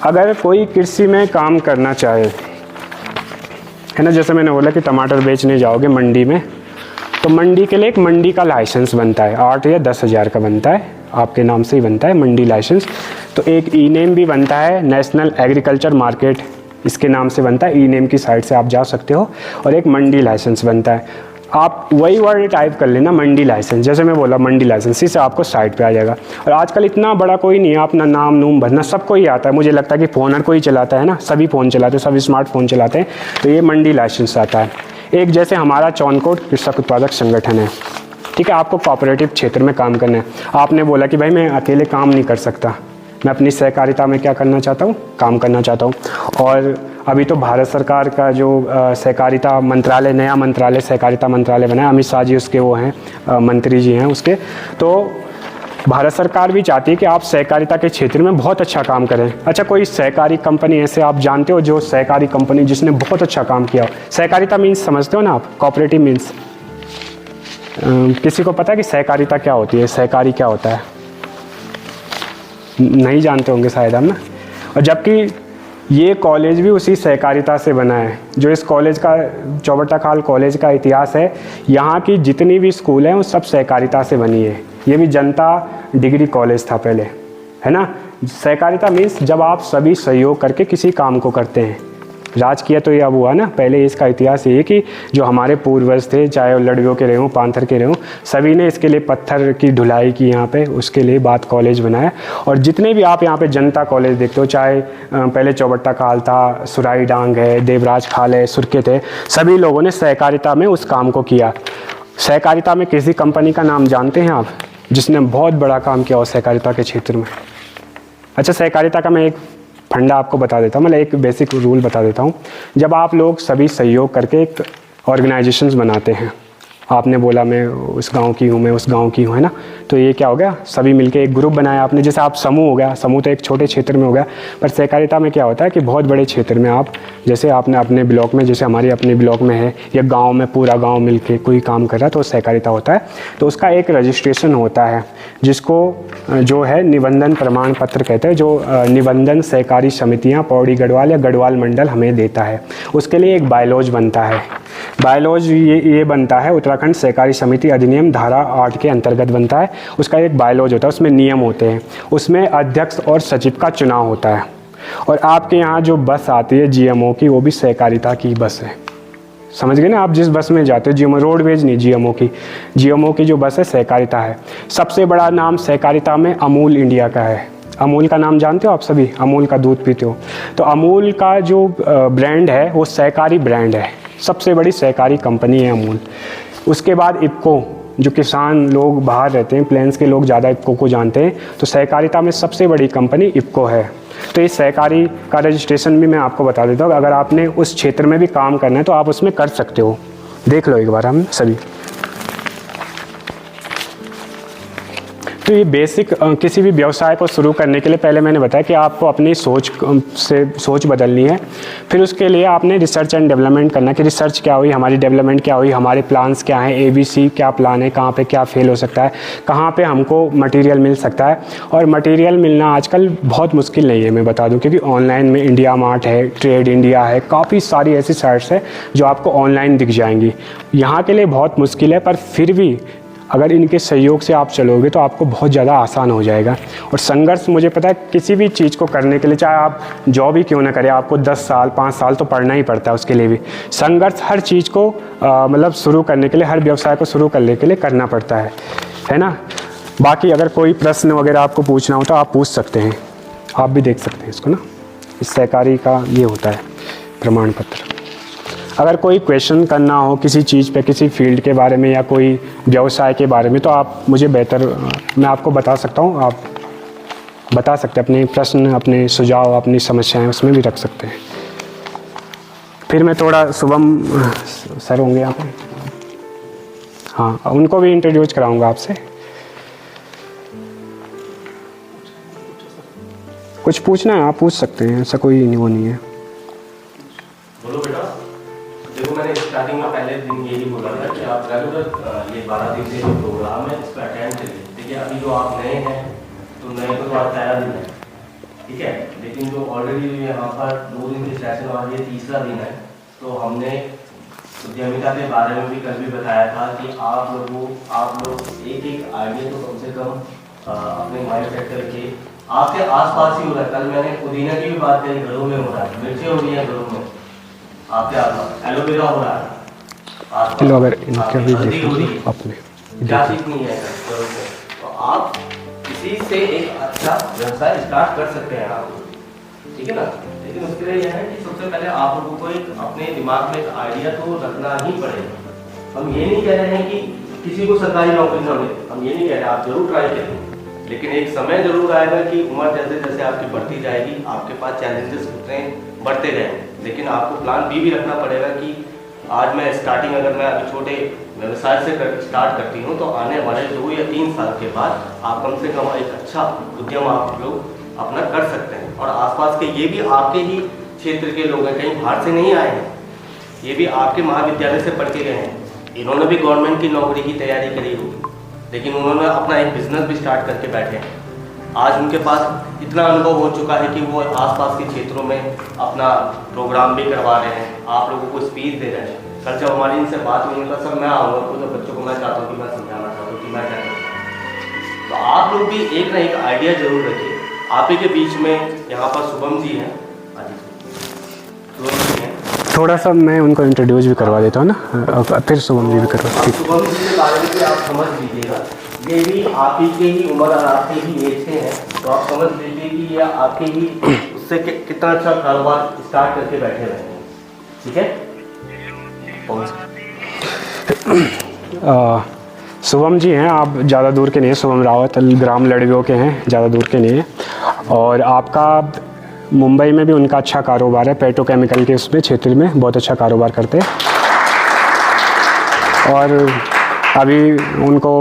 अगर कोई कृषि में काम करना चाहे, है ना, जैसे मैंने बोला कि टमाटर बेचने जाओगे मंडी में, तो मंडी के लिए एक मंडी का लाइसेंस बनता है, 8 या 10 हज़ार का बनता है, आपके नाम से ही बनता है मंडी लाइसेंस। तो एक ई नेम भी बनता है, नेशनल एग्रीकल्चर मार्केट, इसके नाम से बनता है, ई नेम की साइट से आप जा सकते हो, और एक मंडी लाइसेंस बनता है। आप वही वर्ड टाइप कर लेना मंडी लाइसेंस, जैसे मैं बोला मंडी लाइसेंस, इससे आपको साइट पे आ जाएगा। और आजकल इतना बड़ा कोई नहीं है, अपना नाम नूम भरना सबको ही आता है। मुझे लगता है कि फ़ोन हर कोई चलाता है ना, सभी फ़ोन चलाते हैं, सभी स्मार्टफोन चलाते हैं, तो ये मंडी लाइसेंस आता है। एक जैसे हमारा चौनकोट कृषक उत्पादक संगठन है, ठीक है, आपको कोऑपरेटिव क्षेत्र में काम करना है। आपने बोला कि भाई मैं अकेले काम नहीं कर सकता, मैं अपनी सहकारिता में क्या करना चाहता हूँ, काम करना चाहता हूँ। और अभी तो भारत सरकार का जो सहकारिता मंत्रालय, नया मंत्रालय सहकारिता मंत्रालय बना है, अमित शाह जी उसके वो हैं, मंत्री जी हैं उसके। तो भारत सरकार भी चाहती है कि आप सहकारिता के क्षेत्र में बहुत अच्छा काम करें। अच्छा, कोई सहकारी कंपनी ऐसे आप जानते हो जो सहकारी कंपनी जिसने बहुत अच्छा काम किया हो? सहकारिता मीन्स समझते हो ना आप, कोऑपरेटिव मीन्स, किसी को पता है कि सहकारिता क्या होती है, सहकारी क्या होता है? नहीं जानते होंगे शायद हम ना। और जबकि ये कॉलेज भी उसी सहकारिता से बना है। जो इस कॉलेज का, चौबट्टा खाल कॉलेज का इतिहास है, यहाँ की जितनी भी स्कूल हैं वो सब सहकारिता से बनी है। ये भी जनता डिग्री कॉलेज था पहले, है ना। सहकारिता मीन्स जब आप सभी सहयोग करके किसी काम को करते हैं, राज किया तो ये अब हुआ ना, पहले इसका इतिहास ये है कि जो हमारे पूर्वज थे, चाहे वो लड़वियों के रहे हों, पांथर के रहे हों, सभी ने इसके लिए पत्थर की ढुलाई की यहाँ पे, उसके लिए बात कॉलेज बनाया। और जितने भी आप यहाँ पे जनता कॉलेज देखते हो, चाहे पहले चौबट्टा खाल था, सुराई डांग है, देवराज खाल है, सुरके थे, सभी लोगों ने सहकारिता में उस काम को किया। सहकारिता में किसी कंपनी का नाम जानते हैं आप जिसने बहुत बड़ा काम किया हो सहकारिता के क्षेत्र में? अच्छा, सहकारिता का मैं एक फंडा आपको बता देता हूँ, मतलब एक बेसिक रूल बता देता हूँ। जब आप लोग सभी सहयोग करके एक ऑर्गेनाइजेशंस बनाते हैं, आपने बोला मैं उस गांव की हूँ, मैं उस गांव की हूँ, है ना, तो ये क्या हो गया, सभी मिलके एक ग्रुप बनाया आपने। जैसे आप समूह हो गया, समूह तो एक छोटे क्षेत्र में हो गया, पर सहकारिता में क्या होता है कि बहुत बड़े क्षेत्र में आप, जैसे आपने अपने ब्लॉक में, जैसे हमारे अपने ब्लॉक में है, या गांव में पूरा गांव मिलके कोई काम कर रहा है तो सहकारिता होता है। तो उसका एक रजिस्ट्रेशन होता है जिसको जो है निबंधन प्रमाण पत्र कहते हैं, जो निबंधन सहकारी समितियाँ पौड़ी गढ़वाल या गढ़वाल मंडल हमें देता है। उसके लिए एक बायलॉज बनता है। बायलॉज ये बनता है उत्तराखंड सहकारी समिति अधिनियम धारा 8 के अंतर्गत बनता है। उसका एक बायलॉज होता है, उसमें नियम होते हैं, उसमें अध्यक्ष और सचिव का चुनाव होता है। और आपके यहाँ जो बस आती है जीएमओ की, वो भी सहकारिता की बस है। समझ गए ना, आप जिस बस में जाते हो, जीएमओ रोडवेज नहीं, जीएमओ की जो बस है सहकारिता है। सबसे बड़ा नाम सहकारिता में अमूल इंडिया का है। अमूल का नाम जानते हो आप सभी? अमूल का दूध पीते हो तो अमूल का जो ब्रांड है वो सहकारी ब्रांड है, सबसे बड़ी सहकारी कंपनी है अमूल। उसके बाद इफ्को, जो किसान लोग बाहर रहते हैं, प्लेन्स के लोग ज़्यादा इफ्को को जानते हैं, तो सहकारिता में सबसे बड़ी कंपनी इफ्को है। तो इस सहकारी का रजिस्ट्रेशन भी मैं आपको बता देता हूँ। अगर आपने उस क्षेत्र में भी काम करना है तो आप उसमें कर सकते हो, देख लो एक बार हम सभी। तो ये बेसिक किसी भी व्यवसाय को शुरू करने के लिए पहले मैंने बताया कि आपको अपनी सोच बदलनी है। फिर उसके लिए आपने रिसर्च एंड डेवलपमेंट करना कि रिसर्च क्या हुई, हमारी डेवलपमेंट क्या हुई, हमारे प्लान्स क्या हैं, ABC क्या प्लान है, कहाँ पे क्या फेल हो सकता है, कहाँ पे हमको मटेरियल मिल सकता है। और मटेरियल मिलना आजकल बहुत मुश्किल नहीं है, मैं बता दूँ, क्योंकि ऑनलाइन में इंडिया मार्ट है, ट्रेड इंडिया है, काफ़ी सारी ऐसी साइट्स है जो आपको ऑनलाइन दिख जाएंगी। यहाँ के लिए बहुत मुश्किल है, पर फिर भी अगर इनके सहयोग से आप चलोगे तो आपको बहुत ज़्यादा आसान हो जाएगा। और संघर्ष, मुझे पता है किसी भी चीज़ को करने के लिए, चाहे आप जॉब ही क्यों ना करें, आपको 10 साल 5 साल तो पढ़ना ही पड़ता है, उसके लिए भी संघर्ष हर चीज़ को मतलब शुरू करने के लिए, हर व्यवसाय को शुरू करने के लिए करना पड़ता है ना। बाकी अगर कोई प्रश्न वगैरह आपको पूछना हो तो आप पूछ सकते हैं, आप भी देख सकते हैं इसको ना। इस सहकारी का ये होता है प्रमाण पत्र। अगर कोई क्वेश्चन करना हो किसी चीज़ पे, किसी फील्ड के बारे में या कोई व्यवसाय के बारे में, तो आप मुझे मैं आपको बता सकता हूँ, आप बता सकते हैं अपने प्रश्न, अपने सुझाव, अपनी समस्याएं उसमें भी रख सकते हैं। फिर मैं थोड़ा शुभम सर होंगे यहाँ पे, हाँ, उनको भी इंट्रोड्यूस कराऊंगा आपसे। कुछ पूछना है आप पूछ सकते हैं, ऐसा कोई वो नहीं है। बोलो बेटा। देखो, मैंने स्टार्टिंग में पहले दिन यही बोला था कि आप रेगुलर ये 12 दिन से जो प्रोग्राम है इस पर अटेंड करिए। देखिए, अभी जो आप नए हैं तो नए को तो आज पहला दिन है, ठीक है, लेकिन जो ऑलरेडी यहाँ पर 2 दिन के सेशन और ये तीसरा दिन है, तो हमने उद्यमिता के बारे में भी कल भी बताया था कि आप लोग एक आइडिया तो कम से कम अपने माइंड सेट करके आपके आसपास ही हो रहा है। कल मैंने पुदीना की भी बात करी, घरों में हो रहा है, मिर्चें हो रही है घरों में, आपके आसपास एलोवेरा हो रहा है, चलो अगर इनके भी अपने क्या चीज नहीं है, तो आप इसी से एक अच्छा व्यवसाय स्टार्ट कर सकते हैं आप, ठीक है ना। लेकिन उसके लिए यह है कि सबसे पहले आप लोगों को एक अपने दिमाग में एक आइडिया तो रखना ही पड़ेगा। हम ये नहीं कह रहे हैं कि किसी को सरकारी नौकरी न मिले, हम ये नहीं कह रहे, आप जरूर ट्राई करें, लेकिन एक समय जरूर आएगा कि उम्र जैसे जैसे आपकी बढ़ती जाएगी, आपके पास चैलेंजेस उतने बढ़ते गए, लेकिन आपको प्लान भी रखना पड़ेगा कि आज मैं स्टार्टिंग, अगर मैं अभी छोटे व्यवसाय से स्टार्ट करती हूँ तो आने वाले 2 या 3 साल के बाद आप कम से कम एक अच्छा उद्यम आप लोग अपना कर सकते हैं। और आसपास के ये भी आपके ही क्षेत्र के लोग हैं, कहीं बाहर से नहीं आए हैं, ये भी आपके महाविद्यालय से पढ़ के गए हैं, इन्होंने भी गवर्नमेंट की नौकरी की तैयारी करी होगी, लेकिन उन्होंने अपना एक बिजनेस भी स्टार्ट करके बैठे हैं। आज उनके पास इतना अनुभव हो चुका है कि वो आसपास के क्षेत्रों में अपना प्रोग्राम भी करवा रहे हैं, आप लोगों को स्पीच दे रहे हैं। कल जब हमारी इनसे बात हुई, उनका सर मैं आऊँगा तो बच्चों को मैं चाहता हूँ कि मैं समझाना चाहता हूँ कि मैं क्या करूँ। तो आप लोग भी एक ना एक आइडिया जरूर रखिए। आप ही के बीच में यहाँ पर शुभम जी हैं, शुभम जी हैं, थोड़ा सा मैं उनको इंट्रोड्यूस भी करवा देता हूँ ना, फिर शुभम जी भी करवा। शुभम जी के बारे में आप समझ लीजिएगा, ये भी आप ही के ही उम्र और आपके ही एज के हैं, तो आप समझ लीजिए कि ये आपके ही उससे कितना अच्छा कारोबार स्टार्ट करके बैठे रहे हैं। ठीक है। शुभम जी हैं, आप ज़्यादा दूर के नहीं हैं, शुभम रावत ग्राम लड़वियों के हैं, ज़्यादा दूर के नहीं हैं। और आपका मुंबई में भी उनका अच्छा कारोबार है, पेट्रोकेमिकल के उसमें क्षेत्र में बहुत अच्छा कारोबार करते हैं। और अभी उनको,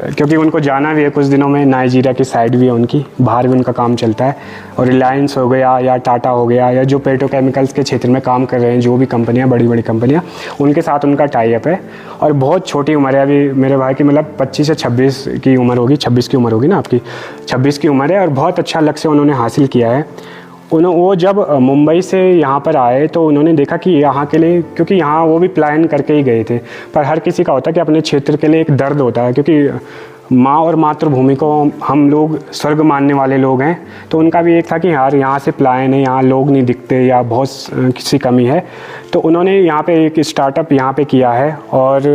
क्योंकि उनको जाना भी है कुछ दिनों में, नाइजीरिया की साइड भी है उनकी, बाहर भी उनका काम चलता है। और रिलायंस हो गया या टाटा हो गया या जो पेट्रोकेमिकल्स के क्षेत्र में काम कर रहे हैं, जो भी कंपनियां, बड़ी बड़ी कंपनियां, उनके साथ उनका टाई अप है। और बहुत छोटी उम्र है अभी मेरे भाई की, मतलब 25 से 26 की उम्र होगी, 26 की उम्र होगी ना आपकी, 26 की उम्र है। और बहुत अच्छा लक्ष्य उन्होंने हासिल किया है। वो जब मुंबई से यहाँ पर आए तो उन्होंने देखा कि यहाँ के लिए, क्योंकि यहाँ वो भी प्लान करके ही गए थे, पर हर किसी का होता है कि अपने क्षेत्र के लिए एक दर्द होता है, क्योंकि माँ और मातृभूमि को हम लोग स्वर्ग मानने वाले लोग हैं। तो उनका भी एक था कि यार यहाँ से पलायन है, यहाँ लोग नहीं दिखते या बहुत किसी कमी है। तो उन्होंने यहाँ पे एक स्टार्टअप यहाँ पे किया है। और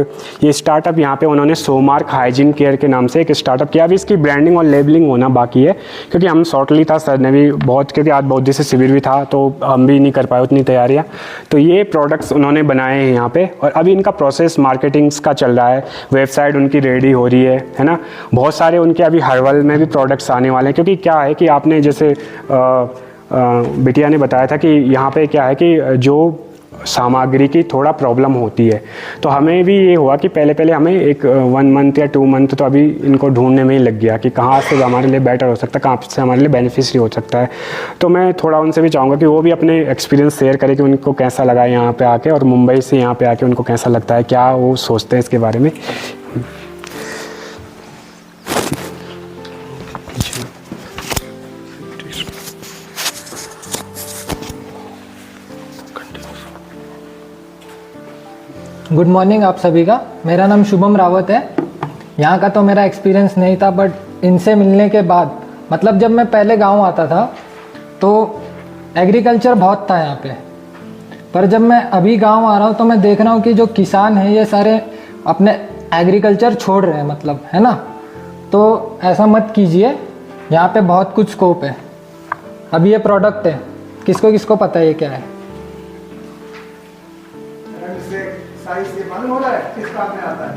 ये स्टार्टअप यहाँ पे उन्होंने सोमार्क हाइजीन केयर के नाम से एक स्टार्टअप किया। अभी इसकी ब्रांडिंग और लेबलिंग होना बाकी है, क्योंकि हम शॉर्टली था, सर ने भी बहुत, क्योंकि आज बहुत दिन से शिविर भी था तो हम भी नहीं कर पाए उतनी तैयारियाँ। तो ये प्रोडक्ट्स उन्होंने बनाए हैं यहाँ पर, और अभी इनका प्रोसेस मार्केटिंग्स का चल रहा है, वेबसाइट उनकी रेडी हो रही है ना। बहुत सारे उनके अभी हर्बल में भी प्रोडक्ट्स आने वाले हैं, क्योंकि क्या है कि आपने जैसे बिटिया ने बताया था कि यहाँ पे क्या है कि जो सामग्री की थोड़ा प्रॉब्लम होती है, तो हमें भी ये हुआ कि पहले हमें एक 1 मंथ या 2 मंथ तो अभी इनको ढूंढने में ही लग गया कि कहाँ से हमारे लिए बेटर हो सकता है, कहाँ से हमारे लिए बेनिफिशियरी हो सकता है। तो मैं थोड़ा उनसे भी चाहूँगा कि वो भी अपने एक्सपीरियंस शेयर करें कि उनको कैसा लगा यहाँ पे आके, और मुंबई से यहाँ पे आके उनको कैसा लगता है, क्या वो सोचते हैं इसके बारे में। गुड मॉर्निंग आप सभी का। मेरा नाम शुभम रावत है। यहाँ का तो मेरा एक्सपीरियंस नहीं था, बट इनसे मिलने के बाद, मतलब जब मैं पहले गांव आता था तो एग्रीकल्चर बहुत था यहाँ पे, पर जब मैं अभी गांव आ रहा हूँ तो मैं देख रहा हूँ कि जो किसान हैं ये सारे अपने एग्रीकल्चर छोड़ रहे हैं, मतलब, है ना। तो ऐसा मत कीजिए, यहाँ पे बहुत कुछ स्कोप है। अभी ये प्रोडक्ट है, किसको किसको पता है ये क्या है? से मालूम हो रहा है किस काम में आता है?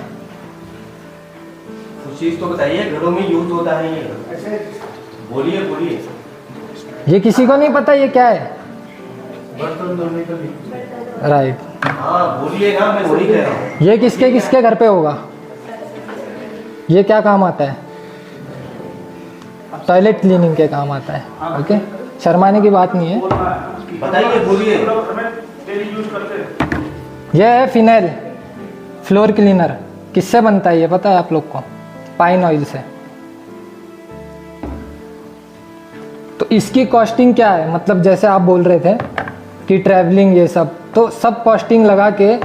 कुछ चीज़ तो बताइए, घरों में यूज होता है ये। ऐसे बोलिए। ये किसी को नहीं पता ये क्या है? बर्तन धोने का भी। राइट। हाँ बोलिए ना, मैं वही कह रहा हूँ। ये किसके किसके घर पे होगा? ये क्या काम आता है? टॉयलेट क्लीनिंग के काम आता है। ओके, शर्माने की बात नहीं है, बताइए, बोलिए। यह है फिनाइल फ्लोर क्लीनर। किससे बनता है ये पता है आप लोग को? पाइन ऑयल से। तो इसकी कॉस्टिंग क्या है, मतलब जैसे आप बोल रहे थे कि ट्रैवलिंग ये सब, तो सब कॉस्टिंग लगा के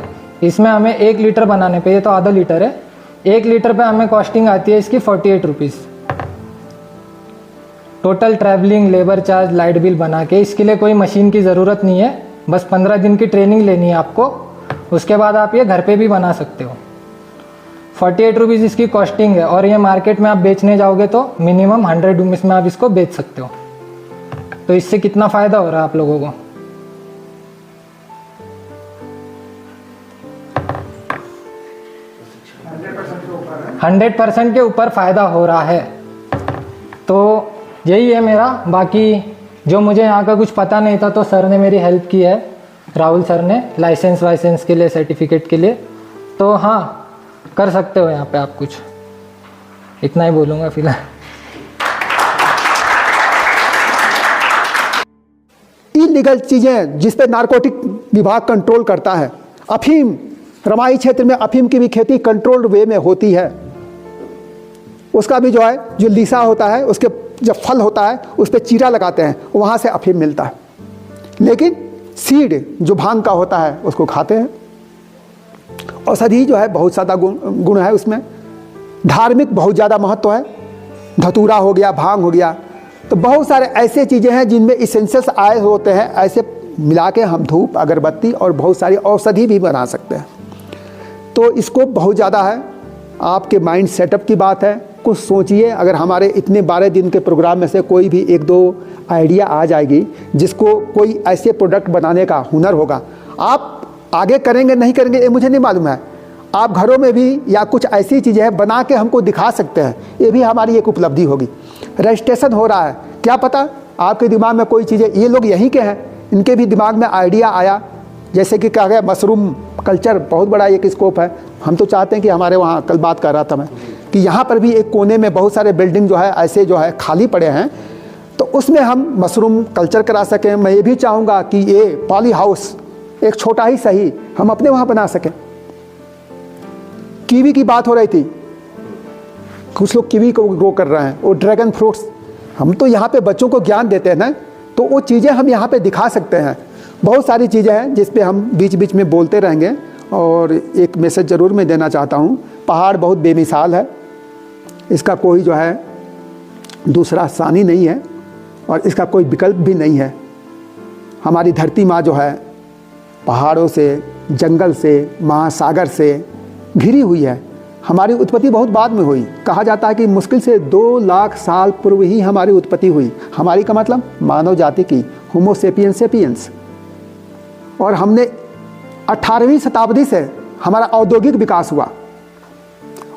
इसमें हमें 1 लीटर बनाने पे, ये तो आधा लीटर है, 1 लीटर पे हमें कॉस्टिंग आती है इसकी 48 rupees. Total travelling, labour charge, light bill बना के। इसके लिए कोई मशीन की ज़रूरत नहीं है, बस 15 दिन की ट्रेनिंग लेनी है आपको, उसके बाद आप ये घर पे भी बना सकते हो। 48 रुपीज़ इसकी कॉस्टिंग है, और ये मार्केट में आप बेचने जाओगे तो मिनिमम 100 रुपीज़ में आप इसको बेच सकते हो। तो इससे कितना फ़ायदा हो रहा है आप लोगों को? है 100% के ऊपर फ़ायदा हो रहा है। तो यही है मेरा। बाकी जो मुझे यहाँ का कुछ पता नहीं था तो सर ने मेरी हेल्प की है, राहुल सर ने, लाइसेंस वाइसेंस के लिए, सर्टिफिकेट के लिए। तो हाँ, कर सकते हो यहाँ पे आप कुछ। इतना ही बोलूँगा फिलहाल। इलीगल चीज़ें जिस पे नारकोटिक विभाग कंट्रोल करता है, अफीम, रमाई क्षेत्र में अफीम की भी खेती कंट्रोल्ड वे में होती है। उसका भी जो है, जो लीसा होता है, उसके जब फल होता है उस पर चीरा लगाते हैं, वहाँ से अफीम मिलता है। लेकिन सीड जो भांग का होता है उसको खाते हैं। औषधि जो है बहुत ज़्यादा गुण है उसमें। धार्मिक बहुत ज़्यादा महत्व है। धतूरा हो गया, भांग हो गया, तो बहुत सारे ऐसे चीज़ें हैं जिनमें इसेंशियल्स आए होते हैं, ऐसे मिला के हम धूप, अगरबत्ती और बहुत सारी औषधि भी बना सकते हैं। तो इसको बहुत ज़्यादा है, आपके माइंड सेटअप की बात है। कुछ सोचिए, अगर हमारे इतने 12 दिन के प्रोग्राम में से कोई भी 1-2 आइडिया आ जाएगी, जिसको कोई ऐसे प्रोडक्ट बनाने का हुनर होगा, आप आगे करेंगे नहीं करेंगे ये मुझे नहीं मालूम है, आप घरों में भी या कुछ ऐसी चीज़ें हैं बना के हमको दिखा सकते हैं, ये भी हमारी एक उपलब्धि होगी। रजिस्ट्रेशन हो रहा है, क्या पता आपके दिमाग में कोई चीज़ें, ये लोग यहीं के हैं, इनके भी दिमाग में आइडिया आया, जैसे कि कहा गया मशरूम कल्चर बहुत बड़ा एक स्कोप है। हम तो चाहते हैं कि हमारे वहाँ, कल बात कर रहा था मैं, कि यहाँ पर भी एक कोने में बहुत सारे बिल्डिंग जो है ऐसे जो है खाली पड़े हैं, तो उसमें हम मशरूम कल्चर करा सकें। मैं ये भी चाहूँगा कि ये पॉली हाउस एक छोटा ही सही हम अपने वहाँ बना सकें। कीवी की बात हो रही थी, कुछ लोग कीवी को ग्रो कर रहे हैं, और ड्रैगन फ्रूट्स, हम तो यहाँ पे बच्चों को ज्ञान देते हैं ना, तो वो चीज़ें हम यहाँ पे दिखा सकते हैं। बहुत सारी चीज़ें हैं जिस पे हम बीच बीच में बोलते रहेंगे। और एक मैसेज ज़रूर मैं देना चाहता हूँ, पहाड़ बहुत बेमिसाल है, इसका कोई जो है दूसरा सानी नहीं है और इसका कोई विकल्प भी नहीं है। हमारी धरती माँ जो है पहाड़ों से, जंगल से, महासागर से घिरी हुई है। हमारी उत्पत्ति बहुत बाद में हुई, कहा जाता है कि मुश्किल से 2 लाख साल पूर्व ही हमारी उत्पत्ति हुई। हमारी का मतलब मानव जाति की, होमो सेपियंस सेपियंस। और हमने 18वीं शताब्दी से हमारा औद्योगिक विकास हुआ,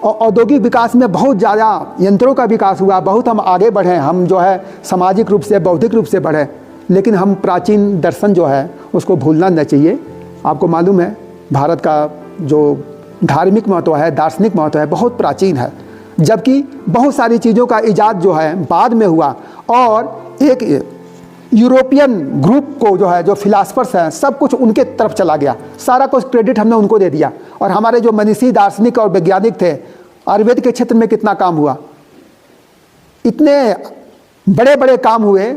और औद्योगिक विकास में बहुत ज़्यादा यंत्रों का विकास हुआ, बहुत हम आगे बढ़े, हम जो है सामाजिक रूप से, बौद्धिक रूप से बढ़े। लेकिन हम प्राचीन दर्शन जो है उसको भूलना न चाहिए। आपको मालूम है भारत का जो धार्मिक महत्व है, दार्शनिक महत्व है, बहुत प्राचीन है, जबकि बहुत सारी चीज़ों का इजाद जो है बाद में हुआ। और एक यूरोपियन ग्रुप को जो है, जो फिलासफर्स हैं, सब कुछ उनके तरफ चला गया, सारा कुछ क्रेडिट हमने उनको दे दिया। और हमारे जो मनीषी, दार्शनिक और वैज्ञानिक थे, आयुर्वेद के क्षेत्र में कितना काम हुआ, इतने बड़े बड़े काम हुए,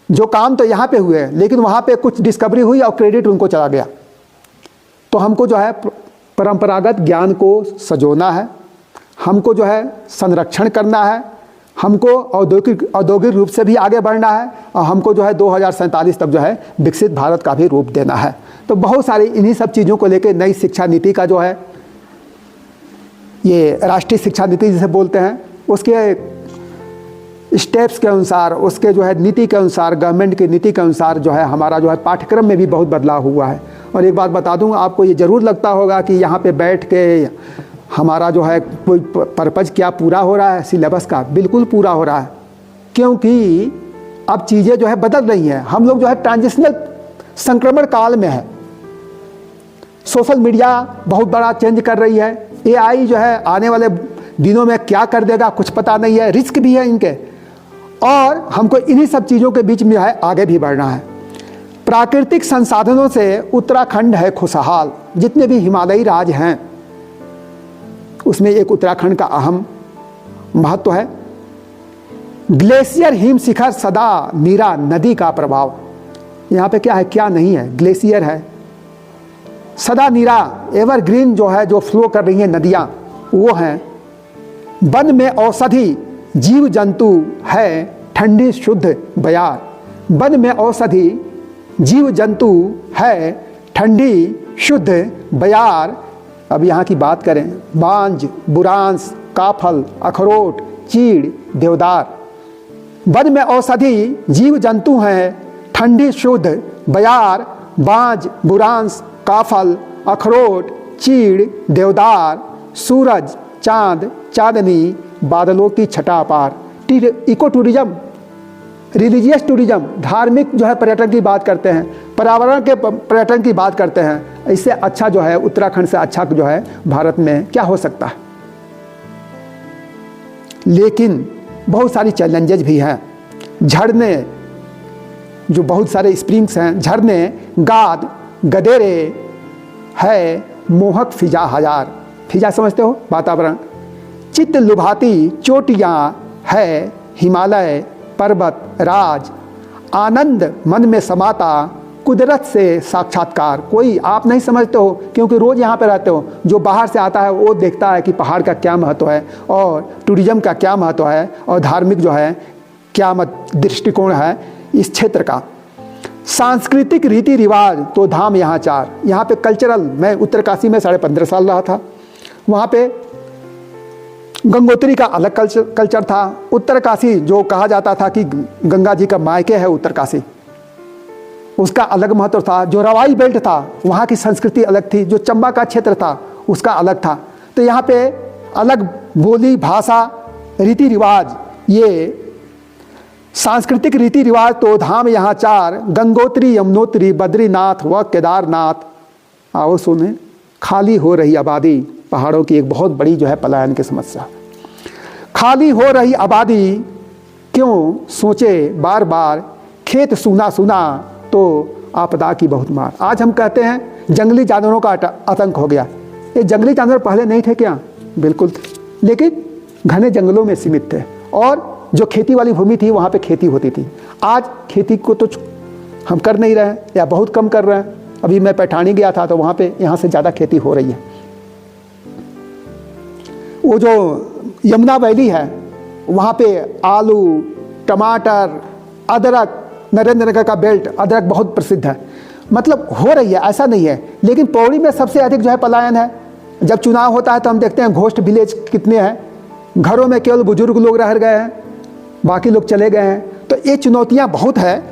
जो काम तो यहाँ पे हुए, लेकिन वहाँ पे कुछ डिस्कवरी हुई और क्रेडिट उनको चला गया। तो हमको जो है परंपरागत ज्ञान को सजोना है, हमको जो है संरक्षण करना है, हमको औद्योगिक रूप से भी आगे बढ़ना है, और हमको जो है 2047 तक जो है विकसित भारत का भी रूप देना है। तो बहुत सारी इन्हीं सब चीज़ों को लेकर नई शिक्षा नीति का जो है, ये राष्ट्रीय शिक्षा नीति जिसे बोलते हैं, उसके स्टेप्स के अनुसार, उसके जो है नीति के अनुसार, गवर्नमेंट की नीति के अनुसार जो है हमारा जो है पाठ्यक्रम में भी बहुत बदलाव हुआ है। और एक बात बता दूं, आपको ये ज़रूर लगता होगा कि यहाँ पे बैठ के हमारा जो है कोई पर्पज़ क्या पूरा हो रहा है सिलेबस का, बिल्कुल पूरा हो रहा है, क्योंकि अब चीज़ें जो है बदल रही हैं। हम लोग जो है ट्रांजिशनल संक्रमण काल में है। सोशल मीडिया बहुत बड़ा चेंज कर रही है, AI जो है आने वाले दिनों में क्या कर देगा कुछ पता नहीं है, रिस्क भी है इनके, और हमको इन्हीं सब चीज़ों के बीच में है आगे भी बढ़ना है। प्राकृतिक संसाधनों से उत्तराखंड है खुशहाल। जितने भी हिमालयी राज्य हैं उसमें एक उत्तराखंड का अहम महत्व है। ग्लेशियर हिम शिखर सदा नीरा नदी का प्रभाव, यहाँ पे क्या है क्या नहीं है, ग्लेशियर है, सदा नीरा एवरग्रीन जो है, जो फ्लो कर रही हैं नदियाँ वो हैं। वन में औषधि जीव जंतु है ठंडी शुद्ध बयार, वन में औषधि जीव जंतु है ठंडी शुद्ध बयार। अब यहाँ की बात करें, बांज, बुरांस, काफल, अखरोट, चीड़, देवदार। वन में औषधि जीव जंतु हैं ठंडी शुद्ध बयार, बांज, बुरांस, काफल, अखरोट, चीड़, देवदार। सूरज, चांद, चांदनी, बादलों की छटा पार। इको टूरिज्म, रिलीजियस टूरिज्म, धार्मिक जो है पर्यटन की बात करते हैं, पर्यावरण के पर्यटन की बात करते हैं। इससे अच्छा जो है उत्तराखंड से अच्छा जो है भारत में क्या हो सकता है। लेकिन बहुत सारी चैलेंजेस भी हैं। झरने, जो बहुत सारे स्प्रिंग्स हैं, झरने, गाद, गदेरे है, मोहक फिजा हजार। फिजा समझते हो, वातावरण। चित्त लुभाती चोटियाँ है, हिमालय पर्वत राज। आनंद मन में समाता, कुदरत से साक्षात्कार। कोई आप नहीं समझते हो क्योंकि रोज़ यहाँ पे रहते हो। जो बाहर से आता है वो देखता है कि पहाड़ का क्या महत्व है और टूरिज्म का क्या महत्व है और धार्मिक जो है क्या दृष्टिकोण है इस क्षेत्र का। सांस्कृतिक रीति रिवाज तो धाम यहाँ चार। यहाँ पे कल्चरल, मैं उत्तरकाशी में 15.5 साल रहा था, वहाँ पे गंगोत्री का अलग कल्चर था। उत्तरकाशी जो कहा जाता था कि गंगा जी का मायके है उत्तरकाशी, उसका अलग महत्व था। जो रवाई बेल्ट था वहाँ की संस्कृति अलग थी। जो चंबा का क्षेत्र था उसका अलग था। तो यहाँ पे अलग बोली, भाषा, रीति रिवाज, ये सांस्कृतिक रीति रिवाज तो धाम यहाँ चार, गंगोत्री, यमुनोत्री, बद्रीनाथ व केदारनाथ। आओ सुने, खाली हो रही आबादी, पहाड़ों की एक बहुत बड़ी जो है पलायन की समस्या। खाली हो रही आबादी क्यों सोचे बार बार, खेत सूना सूना तो आपदा की बहुत मार। आज हम कहते हैं जंगली जानवरों का आतंक हो गया। ये जंगली जानवर पहले नहीं थे क्या? बिल्कुल थे, लेकिन घने जंगलों में सीमित थे और जो खेती वाली भूमि थी वहाँ पे खेती होती थी। आज खेती को तो हम कर नहीं रहे हैं या बहुत कम कर रहे हैं। अभी मैं पैठानी गया था तो वहाँ पे यहाँ से ज़्यादा खेती हो रही है। वो जो यमुना वैली है वहाँ पे आलू, टमाटर, अदरक, नरेंद्रनगर का बेल्ट, अदरक बहुत प्रसिद्ध है। मतलब हो रही है, ऐसा नहीं है। लेकिन पौड़ी में सबसे अधिक जो है पलायन है। जब चुनाव होता है तो हम देखते हैं घोस्ट विलेज कितने हैं, घरों में केवल बुजुर्ग लोग रह गए हैं, बाकी लोग चले गए हैं। तो ये चुनौतियाँ बहुत है।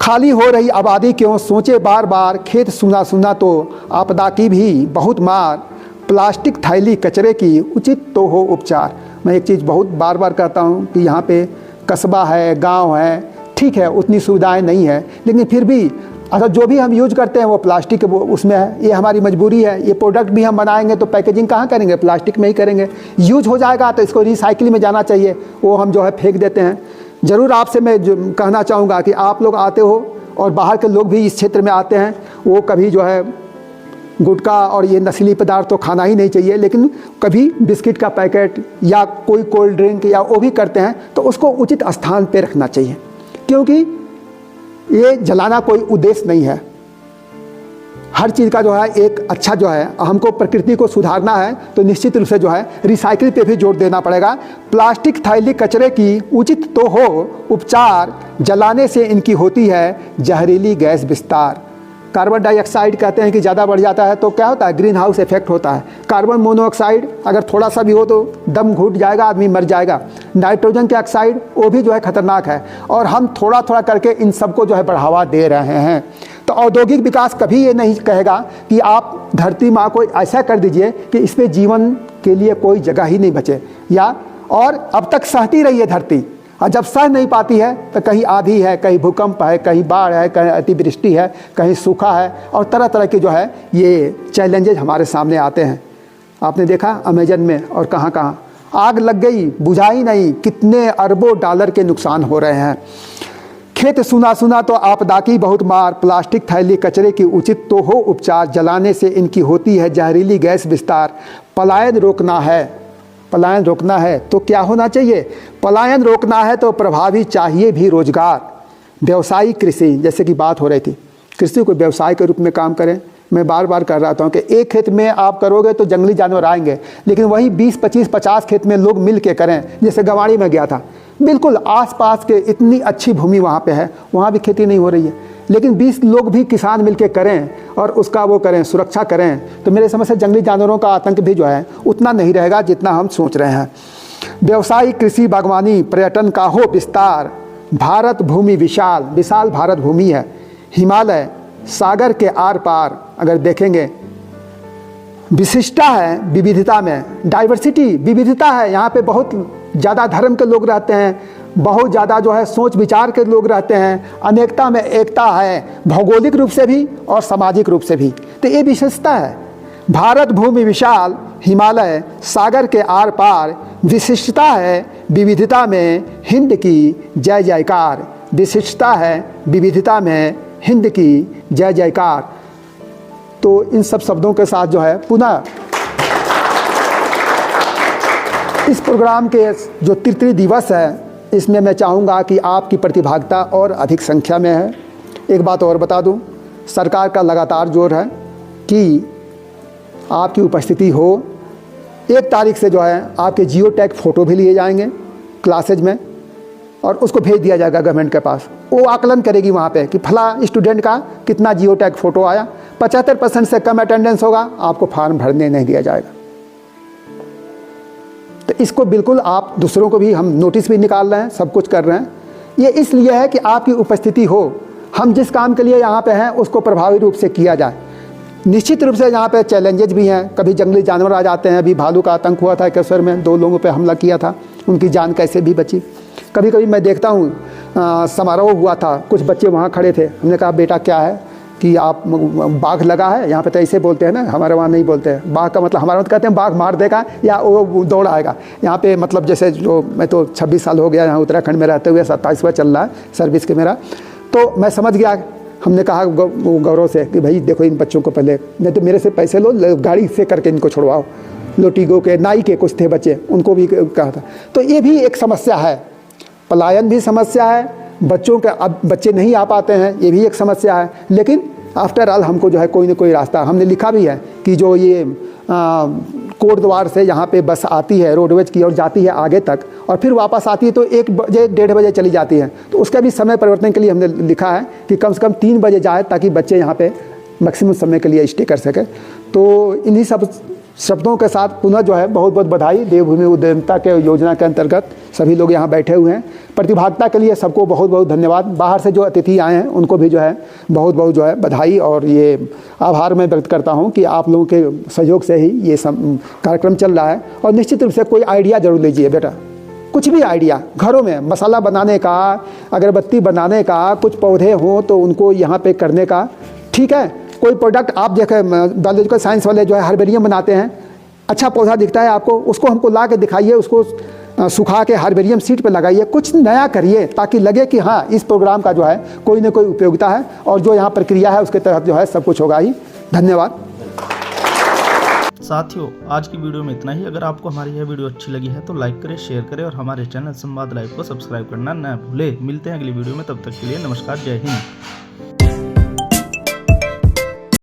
खाली हो रही आबादी क्यों सोचे बार बार, खेत सुना सुना तो आपदा की भी बहुत मार, प्लास्टिक थैली कचरे की उचित तो हो उपचार। मैं एक चीज़ बहुत बार बार कहता हूँ कि यहाँ पे कस्बा है, गांव है, ठीक है उतनी सुविधाएं नहीं है, लेकिन फिर भी अगर जो भी हम यूज करते हैं वो प्लास्टिक वो उसमें है। ये हमारी मजबूरी है। ये प्रोडक्ट भी हम बनाएंगे तो पैकेजिंग कहाँ करेंगे? प्लास्टिक में ही करेंगे। यूज हो जाएगा तो इसको रिसाइकिल में जाना चाहिए, वो हम जो है फेंक देते हैं। ज़रूर आपसे मैं जो कहना चाहूँगा कि आप लोग आते हो और बाहर के लोग भी इस क्षेत्र में आते हैं, वो कभी जो है गुटखा और ये नशीली पदार्थ तो खाना ही नहीं चाहिए, लेकिन कभी बिस्किट का पैकेट या कोई कोल्ड ड्रिंक या वो भी करते हैं तो उसको उचित स्थान पे रखना चाहिए, क्योंकि ये जलाना कोई उद्देश्य नहीं है। हर चीज़ का जो है एक अच्छा जो है, हमको प्रकृति को सुधारना है तो निश्चित रूप से जो है रिसाइकिल पे भी जोर देना पड़ेगा। प्लास्टिक थैली कचरे की उचित तो हो उपचार, जलाने से इनकी होती है जहरीली गैस विस्तार। कार्बन डाइऑक्साइड कहते हैं कि ज़्यादा बढ़ जाता है तो क्या होता है? ग्रीन हाउस इफेक्ट होता है। कार्बन मोनोऑक्साइड अगर थोड़ा सा भी हो तो दम घुट जाएगा, आदमी मर जाएगा। नाइट्रोजन के ऑक्साइड वो भी जो है खतरनाक है, और हम थोड़ा थोड़ा करके इन सबको जो है बढ़ावा दे रहे हैं। तो औद्योगिक विकास कभी ये नहीं कहेगा कि आप धरती माँ को ऐसा कर दीजिए कि इस पर जीवन के लिए कोई जगह ही नहीं बचे, या और अब तक सहती रही है धरती, और जब सह नहीं पाती है तो कहीं आंधी है, कहीं भूकंप है, कहीं बाढ़ है, कहीं अतिवृष्टि है, कहीं सूखा है, और तरह तरह के जो है ये चैलेंजेज हमारे सामने आते हैं। आपने देखा अमेजन में और कहाँ कहाँ आग लग गई, बुझाई नहीं, कितने अरबों डॉलर के नुकसान हो रहे हैं। खेत सुना सुना तो आपदा की बहुत मार, प्लास्टिक थैली कचरे की उचित तो हो उपचार, जलाने से इनकी होती है जहरीली गैस विस्तार। पलायन रोकना है, पलायन रोकना है तो क्या होना चाहिए? पलायन रोकना है तो प्रभावी चाहिए भी रोजगार। व्यवसायिक कृषि, जैसे कि बात हो रही थी, कृषि को व्यवसाय के रूप में काम करें। मैं बार बार कर रहा था कि एक खेत में आप करोगे तो जंगली जानवर आएंगे, लेकिन वही 20, 25, 50 खेत में लोग मिल के करें। जैसे गवाड़ी में गया था, बिल्कुल आसपास के इतनी अच्छी भूमि वहाँ पे है, वहाँ भी खेती नहीं हो रही है, लेकिन 20 लोग भी किसान मिल के करें और उसका वो करें, सुरक्षा करें, तो मेरे समझ से जंगली जानवरों का आतंक भी जो है उतना नहीं रहेगा जितना हम सोच रहे हैं। व्यवसायिक कृषि, बागवानी, पर्यटन का हो विस्तार। भारत भूमि विशाल, विशाल भारत भूमि है। हिमालय सागर के आर पार अगर देखेंगे, विशिष्टता है विविधता में, डाइवर्सिटी विविधता है। यहाँ पे बहुत ज़्यादा धर्म के लोग रहते हैं, बहुत ज़्यादा जो है सोच विचार के लोग रहते हैं। अनेकता में एकता है, भौगोलिक रूप से भी और सामाजिक रूप से भी। तो ये विशेषता है। भारत भूमि विशाल, हिमालय सागर के आर पार, विशिष्टता है विविधता में, हिंद की जय जयकार। विशिष्टता है विविधता में, हिंद की जय जयकार। तो इन सब शब्दों के साथ जो है पुनः इस प्रोग्राम के जो तृतीय दिवस है, इसमें मैं चाहूँगा कि आपकी प्रतिभागिता और अधिक संख्या में है। एक बात और बता दूँ, सरकार का लगातार जोर है कि आपकी उपस्थिति हो। 1 तारीख से जो है आपके जियो टैग फ़ोटो भी लिए जाएंगे क्लासेज में, और उसको भेज दिया जाएगा गवर्नमेंट के पास। वो आकलन करेगी वहाँ पे कि फला स्टूडेंट का कितना जियो टैग फ़ोटो आया, 75% से कम अटेंडेंस होगा, आपको फॉर्म भरने नहीं दिया जाएगा। तो इसको बिल्कुल आप दूसरों को भी हम नोटिस भी निकाल रहे हैं, सब कुछ कर रहे हैं। ये इसलिए है कि आपकी उपस्थिति हो, हम जिस काम के लिए यहाँ पे हैं उसको प्रभावी रूप से किया जाए। निश्चित रूप से यहाँ पे चैलेंजेस भी हैं, कभी जंगली जानवर आ जाते हैं। अभी भालू का आतंक हुआ था केसर में, 2 लोगों पे हमला किया था, उनकी जान कैसे भी बची। कभी कभी मैं देखता हूँ समारोह हुआ था, कुछ बच्चे वहाँ खड़े थे, हमने कहा बेटा क्या है कि आप बाघ लगा है, यहाँ पे तो ऐसे बोलते हैं ना, हमारे वहाँ नहीं बोलते हैं। बाघ का मतलब हमारे वहाँ कहते हैं बाघ मार देगा या वो दौड़ आएगा। यहाँ पे मतलब जैसे जो मैं तो 26 साल हो गया यहाँ उत्तराखंड में रहते हुए, 27वां चल रहा है सर्विस के मेरा, तो मैं समझ गया। हमने कहा गौरव से कि भाई देखो इन बच्चों को पहले नहीं तो मेरे से पैसे लो, गाड़ी से करके इनको छुड़वाओ। लोटीगो के नाई के कुछ थे बच्चे, उनको भी कहा था। तो ये भी एक समस्या है, पलायन भी समस्या है, बच्चों के अब बच्चे नहीं आ पाते हैं, ये भी एक समस्या है। लेकिन आफ्टर ऑल हमको जो है कोई ना कोई रास्ता, हमने लिखा भी है कि जो ये कोट द्वार से यहाँ पे बस आती है रोडवेज की और जाती है आगे तक और फिर वापस आती है तो 1 बजे 1:30 बजे चली जाती है। तो उसका भी समय परिवर्तन के लिए हमने लिखा है कि कम से कम 3 बजे जाए ताकि बच्चे यहाँ पे मैक्सिमम समय के लिए स्टे कर सकें। तो इन्हीं सब शब्दों के साथ पुनः जो है बहुत बहुत बधाई। देवभूमि उद्यमिता के योजना के अंतर्गत सभी लोग यहाँ बैठे हुए हैं, प्रतिभागिता के लिए सबको बहुत बहुत धन्यवाद। बाहर से जो अतिथि आए हैं उनको भी जो है बहुत बहुत जो है बधाई और ये आभार मैं व्यक्त करता हूँ कि आप लोगों के सहयोग से ही ये कार्यक्रम चल रहा है। और निश्चित रूप से कोई आइडिया जरूर लीजिए बेटा, कुछ भी आइडिया, घरों में मसाला बनाने का, अगरबत्ती बनाने का, कुछ पौधे हों तो उनको यहाँ पे करने का, ठीक है। कोई प्रोडक्ट आप देखें, बायोलॉजिकल साइंस वाले जो है हार्बेरियम बनाते हैं, अच्छा पौधा दिखता है आपको, उसको हमको ला के दिखाइए, उसको सुखा के हार्बेरियम सीट पे लगाइए, कुछ नया करिए ताकि लगे कि हाँ इस प्रोग्राम का जो है कोई ना कोई उपयोगिता है और जो यहाँ प्रक्रिया है उसके तहत जो है सब कुछ होगा ही। धन्यवाद। साथियों आज की वीडियो में इतना ही। अगर आपको हमारी यह वीडियो अच्छी लगी है तो लाइक करें, शेयर करें और हमारे चैनल संवाद लाइव को सब्सक्राइब करना न भूलें। मिलते हैं अगली वीडियो में, तब तक के लिए नमस्कार, जय हिंद।